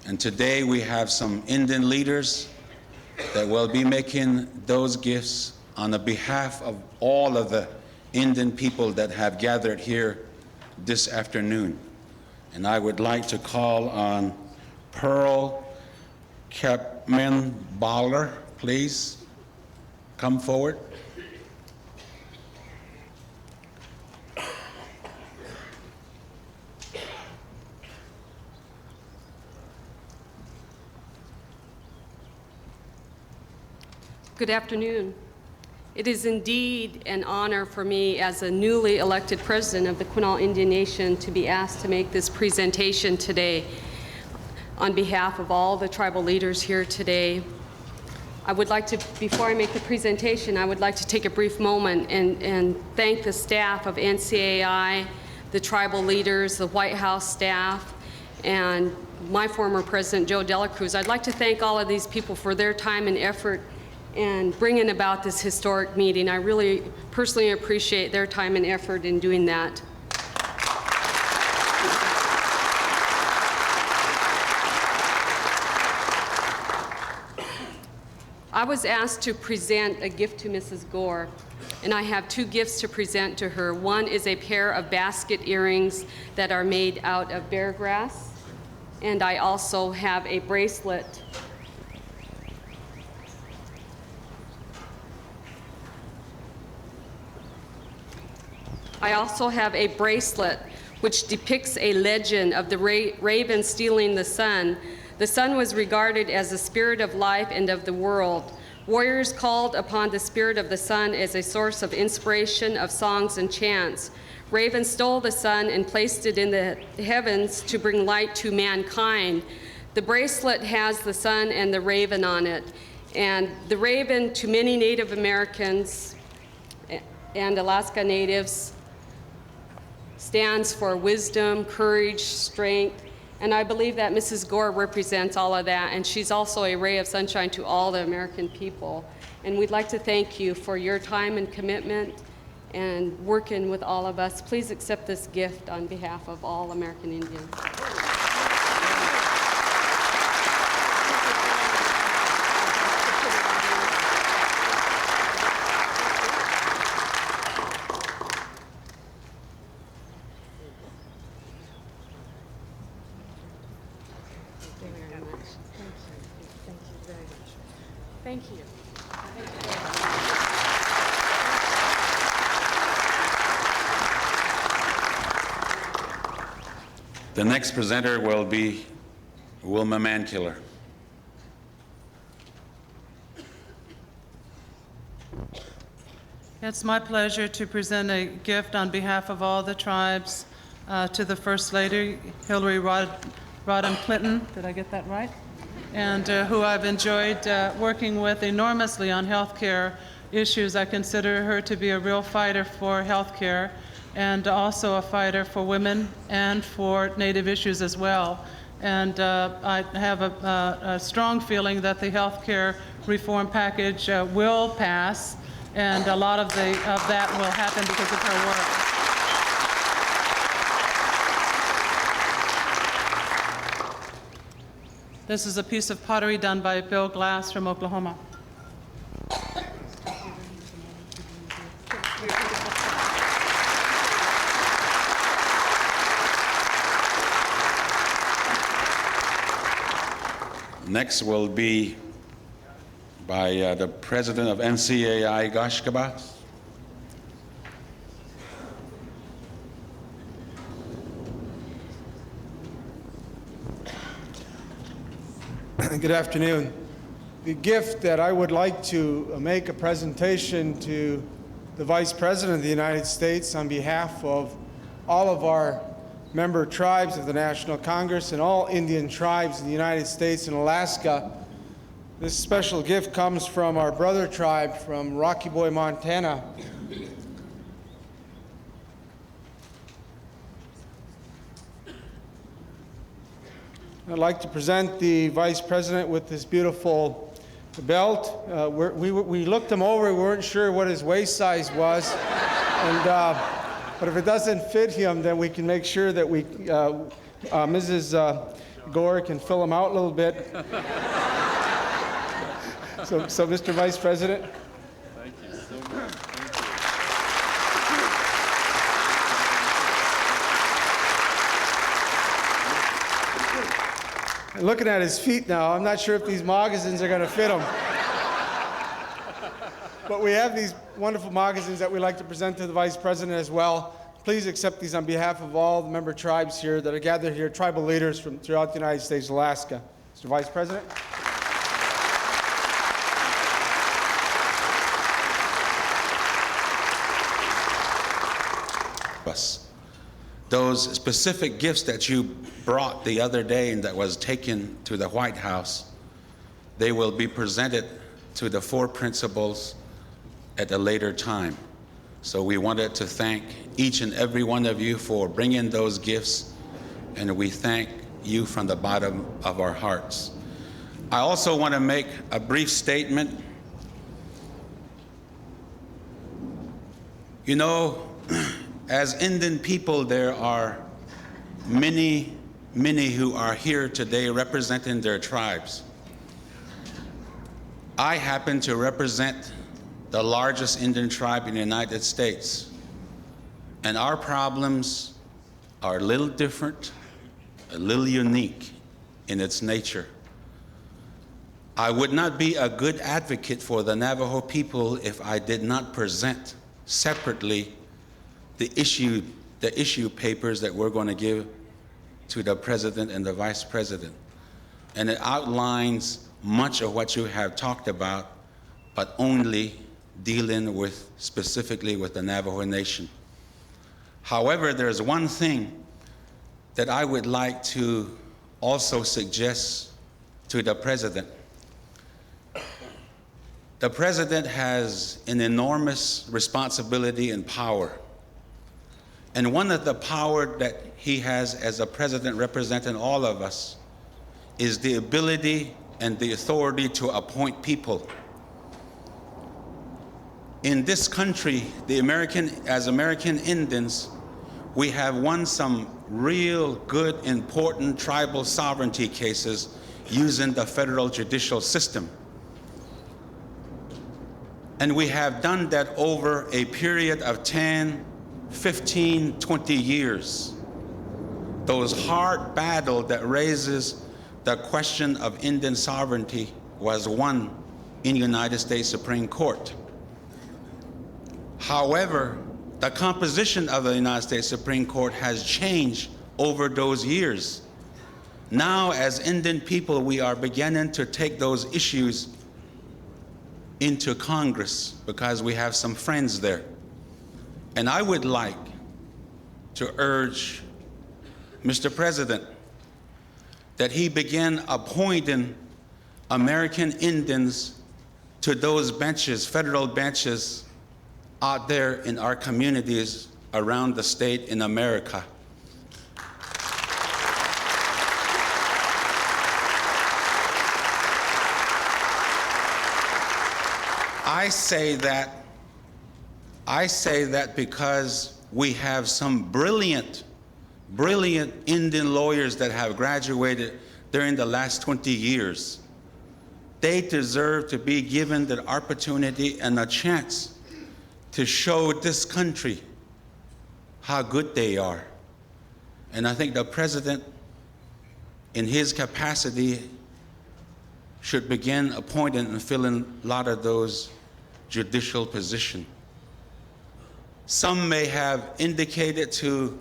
And today we have some Indian leaders that will be making those gifts on the behalf of all of the Indian people that have gathered here this afternoon. And I would like to call on Pearl Capman Baller, please come forward. Good afternoon. It is indeed an honor for me as a newly elected president of the Quinault Indian Nation to be asked to make this presentation today on behalf of all the tribal leaders here today. I would like to, before I make the presentation, I would like to take a brief moment and thank the staff of NCAI, the tribal leaders, the White House staff, and my former president, Joe Dela Cruz. I'd like to thank all of these people for their time and effort in bringing about this historic meeting. I really personally appreciate their time and effort in doing that. I was asked to present a gift to Mrs. Gore, and I have two gifts to present to her. One is a pair of basket earrings that are made out of bear grass, and I also have a bracelet. I also have a bracelet which depicts a legend of the raven stealing the sun. The sun was regarded as the spirit of life and of the world. Warriors called upon the spirit of the sun as a source of inspiration of songs and chants. Raven stole the sun and placed it in the heavens to bring light to mankind. The bracelet has the sun and the raven on it. And the raven, to many Native Americans and Alaska Natives, stands for wisdom, courage, strength, and I believe that Mrs. Gore represents all of that, and she's also a ray of sunshine to all the American people. And we'd like to thank you for your time and commitment and working with all of us. Please accept this gift on behalf of all American Indians. The next presenter will be Wilma Mankiller. It's my pleasure to present a gift on behalf of all the tribes to the First Lady, Hillary Rodham Clinton. Did I get that right? And who I've enjoyed working with enormously on health care issues. I consider her to be a real fighter for health care and also a fighter for women and for Native issues as well. And I have a strong feeling that the health care reform package will pass, and a lot of that will happen because of her work. This is a piece of pottery done by Bill Glass from Oklahoma. Next will be by the president of NCAI, Gashkaba. Good afternoon. The gift that I would like to make a presentation to the Vice President of the United States on behalf of all of our member tribes of the National Congress and all Indian tribes in the United States and Alaska. This special gift comes from our brother tribe from Rocky Boy, Montana. I'd like to present the Vice President with this beautiful belt. We looked him over, we weren't sure what his waist size was. But if it doesn't fit him, then we can make sure that Mrs. Gore can fill him out a little bit. So Mr. Vice President. Thank you so much. And looking at his feet now, I'm not sure if these moccasins are going to fit him. But we have these wonderful moccasins that we like to present to the Vice President as well. Please accept these on behalf of all the member tribes here that are gathered here, tribal leaders from throughout the United States and Alaska. Mr. Vice President. Those specific gifts that you brought the other day and that was taken to the White House, they will be presented to the four principals at a later time. So we wanted to thank each and every one of you for bringing those gifts, and we thank you from the bottom of our hearts. I also want to make a brief statement. You know, as Indian people, there are many who are here today representing their tribes. I happen to represent the largest Indian tribe in the United States, and our problems are a little different, a little unique in its nature. I would not be a good advocate for the Navajo people if I did not present separately the issue papers that we're going to give to the President and the Vice President. And it outlines much of what you have talked about, but only dealing with specifically with the Navajo Nation. However, there's one thing that I would like to also suggest to the President. The President has an enormous responsibility and power. And one of the power that he has as a president representing all of us is the ability and the authority to appoint people. In this country, as American Indians, we have won some real good, important tribal sovereignty cases using the federal judicial system. And we have done that over a period of 10, 15, 20 years. Those hard battles that raises the question of Indian sovereignty was won in the United States Supreme Court. However, the composition of the United States Supreme Court has changed over those years. Now, as Indian people, we are beginning to take those issues into Congress because we have some friends there. And I would like to urge Mr. President that he begin appointing American Indians to those benches, federal benches, out there in our communities around the state in America. I say that because we have some brilliant Indian lawyers that have graduated during the last 20 years. They deserve to be given the opportunity and a chance to show this country how good they are. And I think the president, in his capacity, should begin appointing and filling a lot of those judicial positions. Some may have indicated to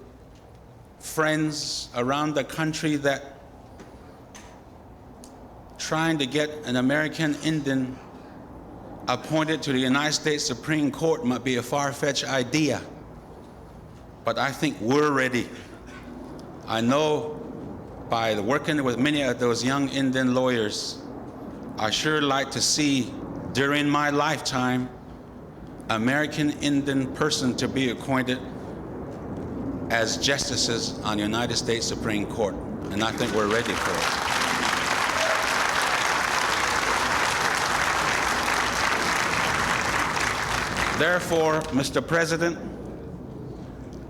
friends around the country that trying to get an American Indian appointed to the United States Supreme Court might be a far-fetched idea. But I think we're ready. I know by working with many of those young Indian lawyers, I sure like to see during my lifetime American Indian person to be appointed as justices on the United States Supreme Court. And I think we're ready for it. Therefore, Mr. President,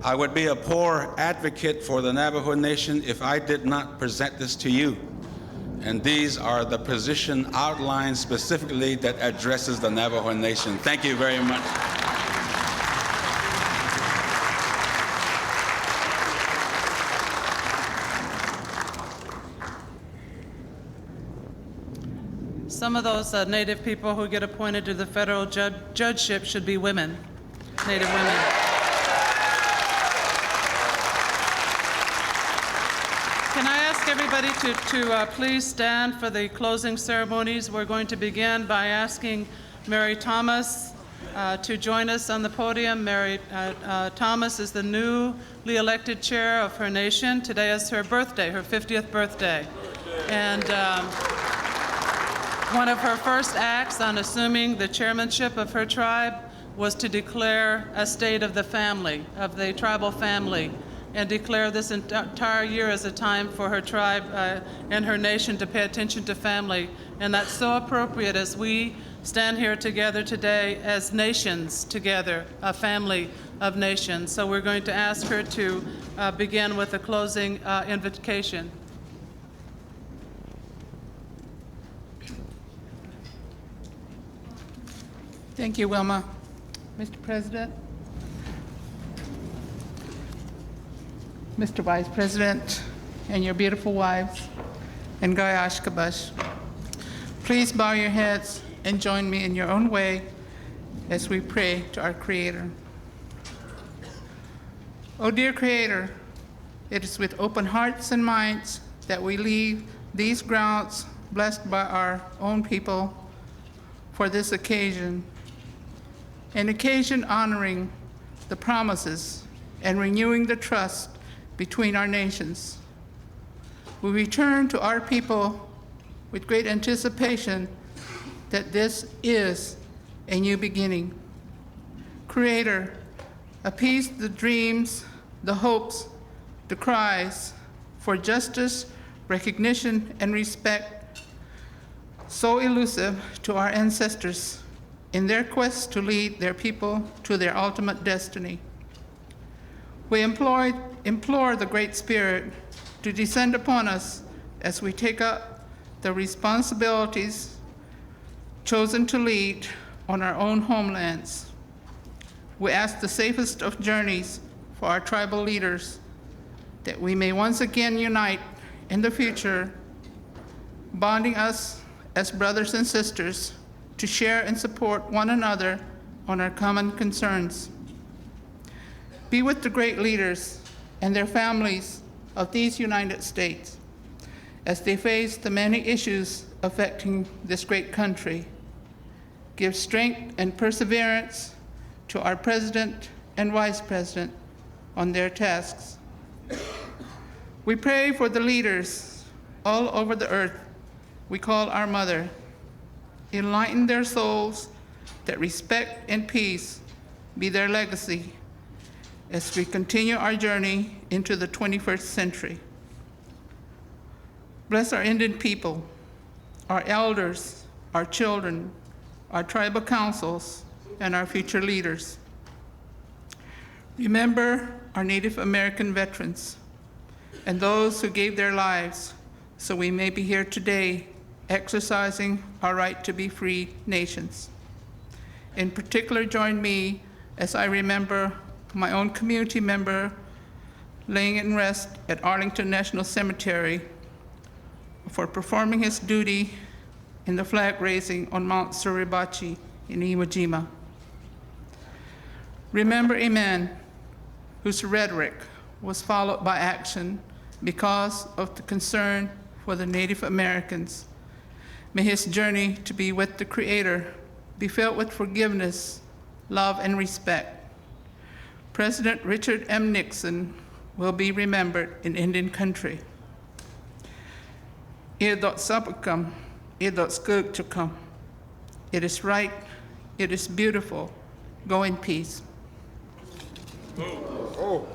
I would be a poor advocate for the Navajo Nation if I did not present this to you. And these are the position outlined specifically that addresses the Navajo Nation. Thank you very much. Some of those Native people who get appointed to the federal judgeship should be women, Native women. Can I ask everybody to please stand for the closing ceremonies? We're going to begin by asking Mary Thomas to join us on the podium. Mary Thomas is the newly elected chair of her nation. Today is her birthday, her 50th birthday. And one of her first acts on assuming the chairmanship of her tribe was to declare a state of the family, of the tribal family, and declare this entire year as a time for her tribe and her nation to pay attention to family. And that's so appropriate as we stand here together today as nations together, a family of nations. So we're going to ask her to begin with a closing invocation. Thank you, Wilma. Mr. President, Mr. Vice President, and your beautiful wives, and Gayash Kabash, please bow your heads and join me in your own way as we pray to our Creator. Oh, dear Creator, it is with open hearts and minds that we leave these grounds blessed by our own people for this occasion, an occasion honoring the promises and renewing the trust between our nations. We return to our people with great anticipation that this is a new beginning. Creator, appease the dreams, the hopes, the cries for justice, recognition, and respect so elusive to our ancestors in their quest to lead their people to their ultimate destiny. We implore the Great Spirit to descend upon us as we take up the responsibilities chosen to lead on our own homelands. We ask the safest of journeys for our tribal leaders, that we may once again unite in the future, bonding us as brothers and sisters to share and support one another on our common concerns. Be with the great leaders and their families of these United States as they face the many issues affecting this great country. Give strength and perseverance to our President and Vice President on their tasks. We pray for the leaders all over the earth we call our mother. Enlighten their souls, that respect and peace be their legacy as we continue our journey into the 21st century. Bless our Indian people, our elders, our children, our tribal councils, and our future leaders. Remember our Native American veterans and those who gave their lives so we may be here today exercising our right to be free nations. In particular, join me as I remember my own community member laying in rest at Arlington National Cemetery for performing his duty in the flag raising on Mount Suribachi in Iwo Jima. Remember a man whose rhetoric was followed by action because of the concern for the Native Americans. May his journey to be with the Creator be filled with forgiveness, love, and respect. President Richard M. Nixon will be remembered in Indian country. Idot sabakam, idot skugtukam. It is right, it is beautiful. Go in peace. Oh.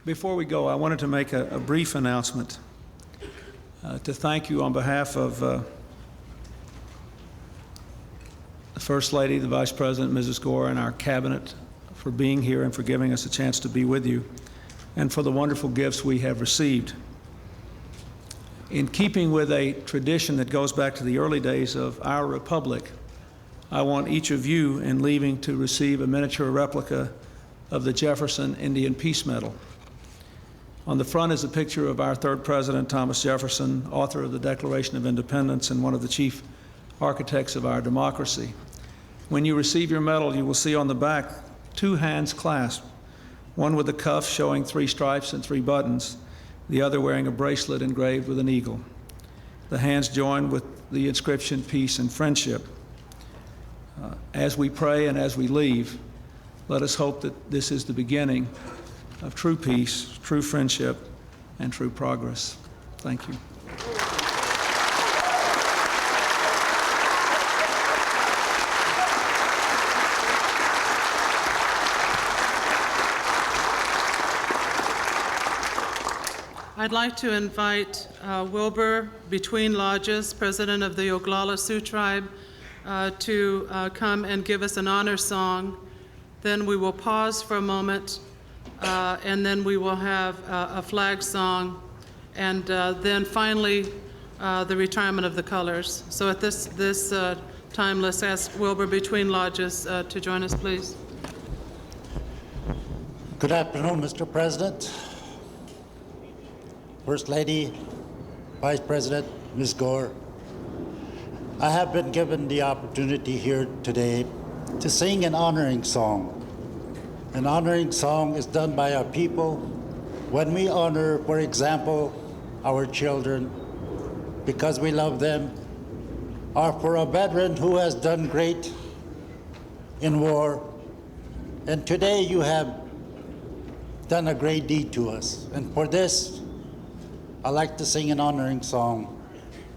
Before we go, I wanted to make a brief announcement to thank you on behalf of the First Lady, the Vice President, Mrs. Gore, and our Cabinet for being here and for giving us a chance to be with you, and for the wonderful gifts we have received. In keeping with a tradition that goes back to the early days of our republic, I want each of you, in leaving, to receive a miniature replica of the Jefferson Indian Peace Medal. On the front is a picture of our third president, Thomas Jefferson, author of the Declaration of Independence and one of the chief architects of our democracy. When you receive your medal, you will see on the back 2 hands clasped, one with a cuff showing 3 stripes and 3 buttons, the other wearing a bracelet engraved with an eagle. The hands join with the inscription, peace and friendship. As we pray and as we leave, let us hope that this is the beginning of true peace, true friendship, and true progress. Thank you. I'd like to invite Wilbur Between Lodges, president of the Oglala Sioux Tribe, to come and give us an honor song. Then we will pause for a moment, and then we will have a flag song, and then finally the retirement of the colors. So at this time, let's ask Wilbur Between Lodges to join us, please. Good afternoon, Mr. President, First Lady, Vice President, Ms. Gore. I have been given the opportunity here today to sing an honoring song. An honoring song is done by our people when we honor, for example, our children because we love them, or for a veteran who has done great in war. And today you have done a great deed to us. And for this, I'd like to sing an honoring song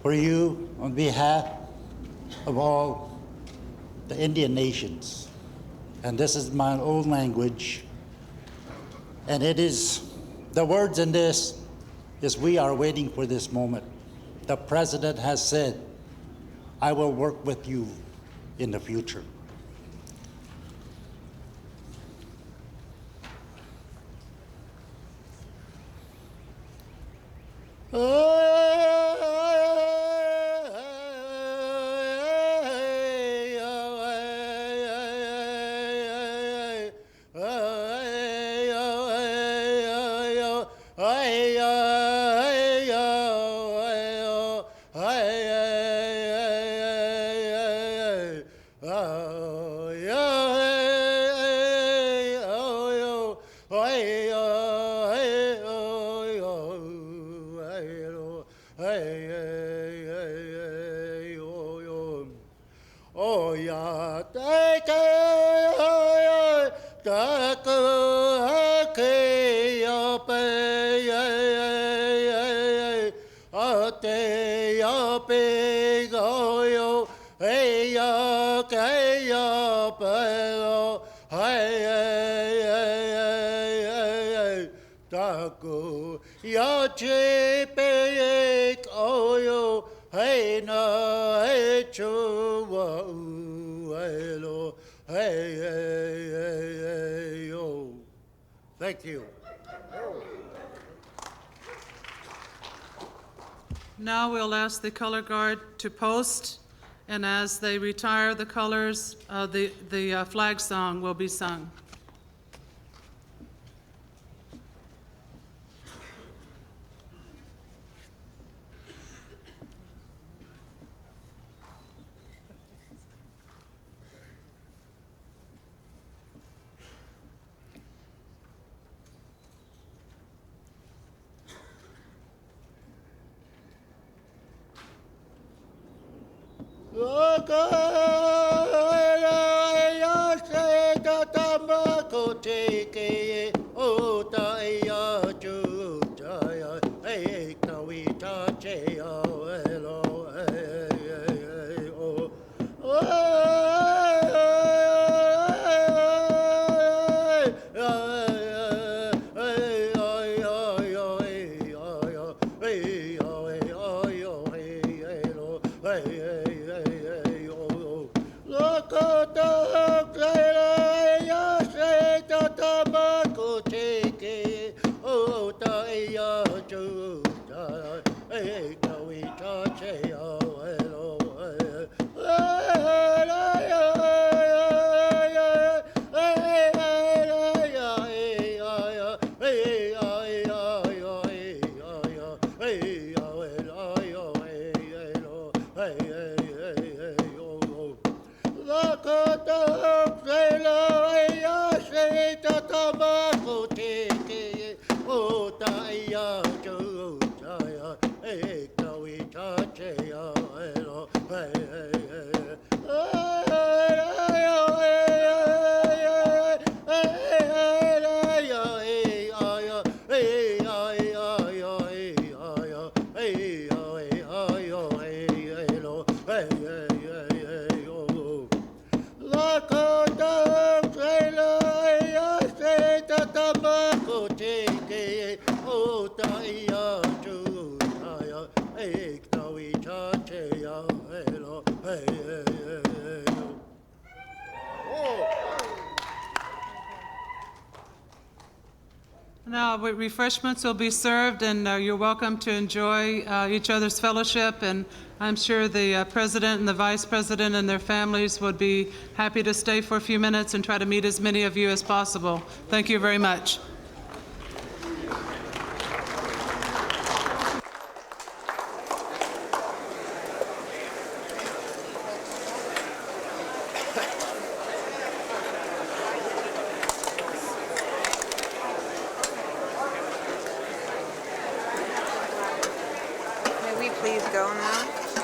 for you on behalf of all the Indian nations. And this is my own language. And it is, the words in this is, we are waiting for this moment. The President has said, I will work with you in the future. Oh! Thank you. Now we'll ask the color guard to post, and as they retire the colors, the flag song will be sung. Now, refreshments will be served, and you're welcome to enjoy each other's fellowship, and I'm sure the President and the Vice President and their families would be happy to stay for a few minutes and try to meet as many of you as possible. Thank you very much. May we please go now?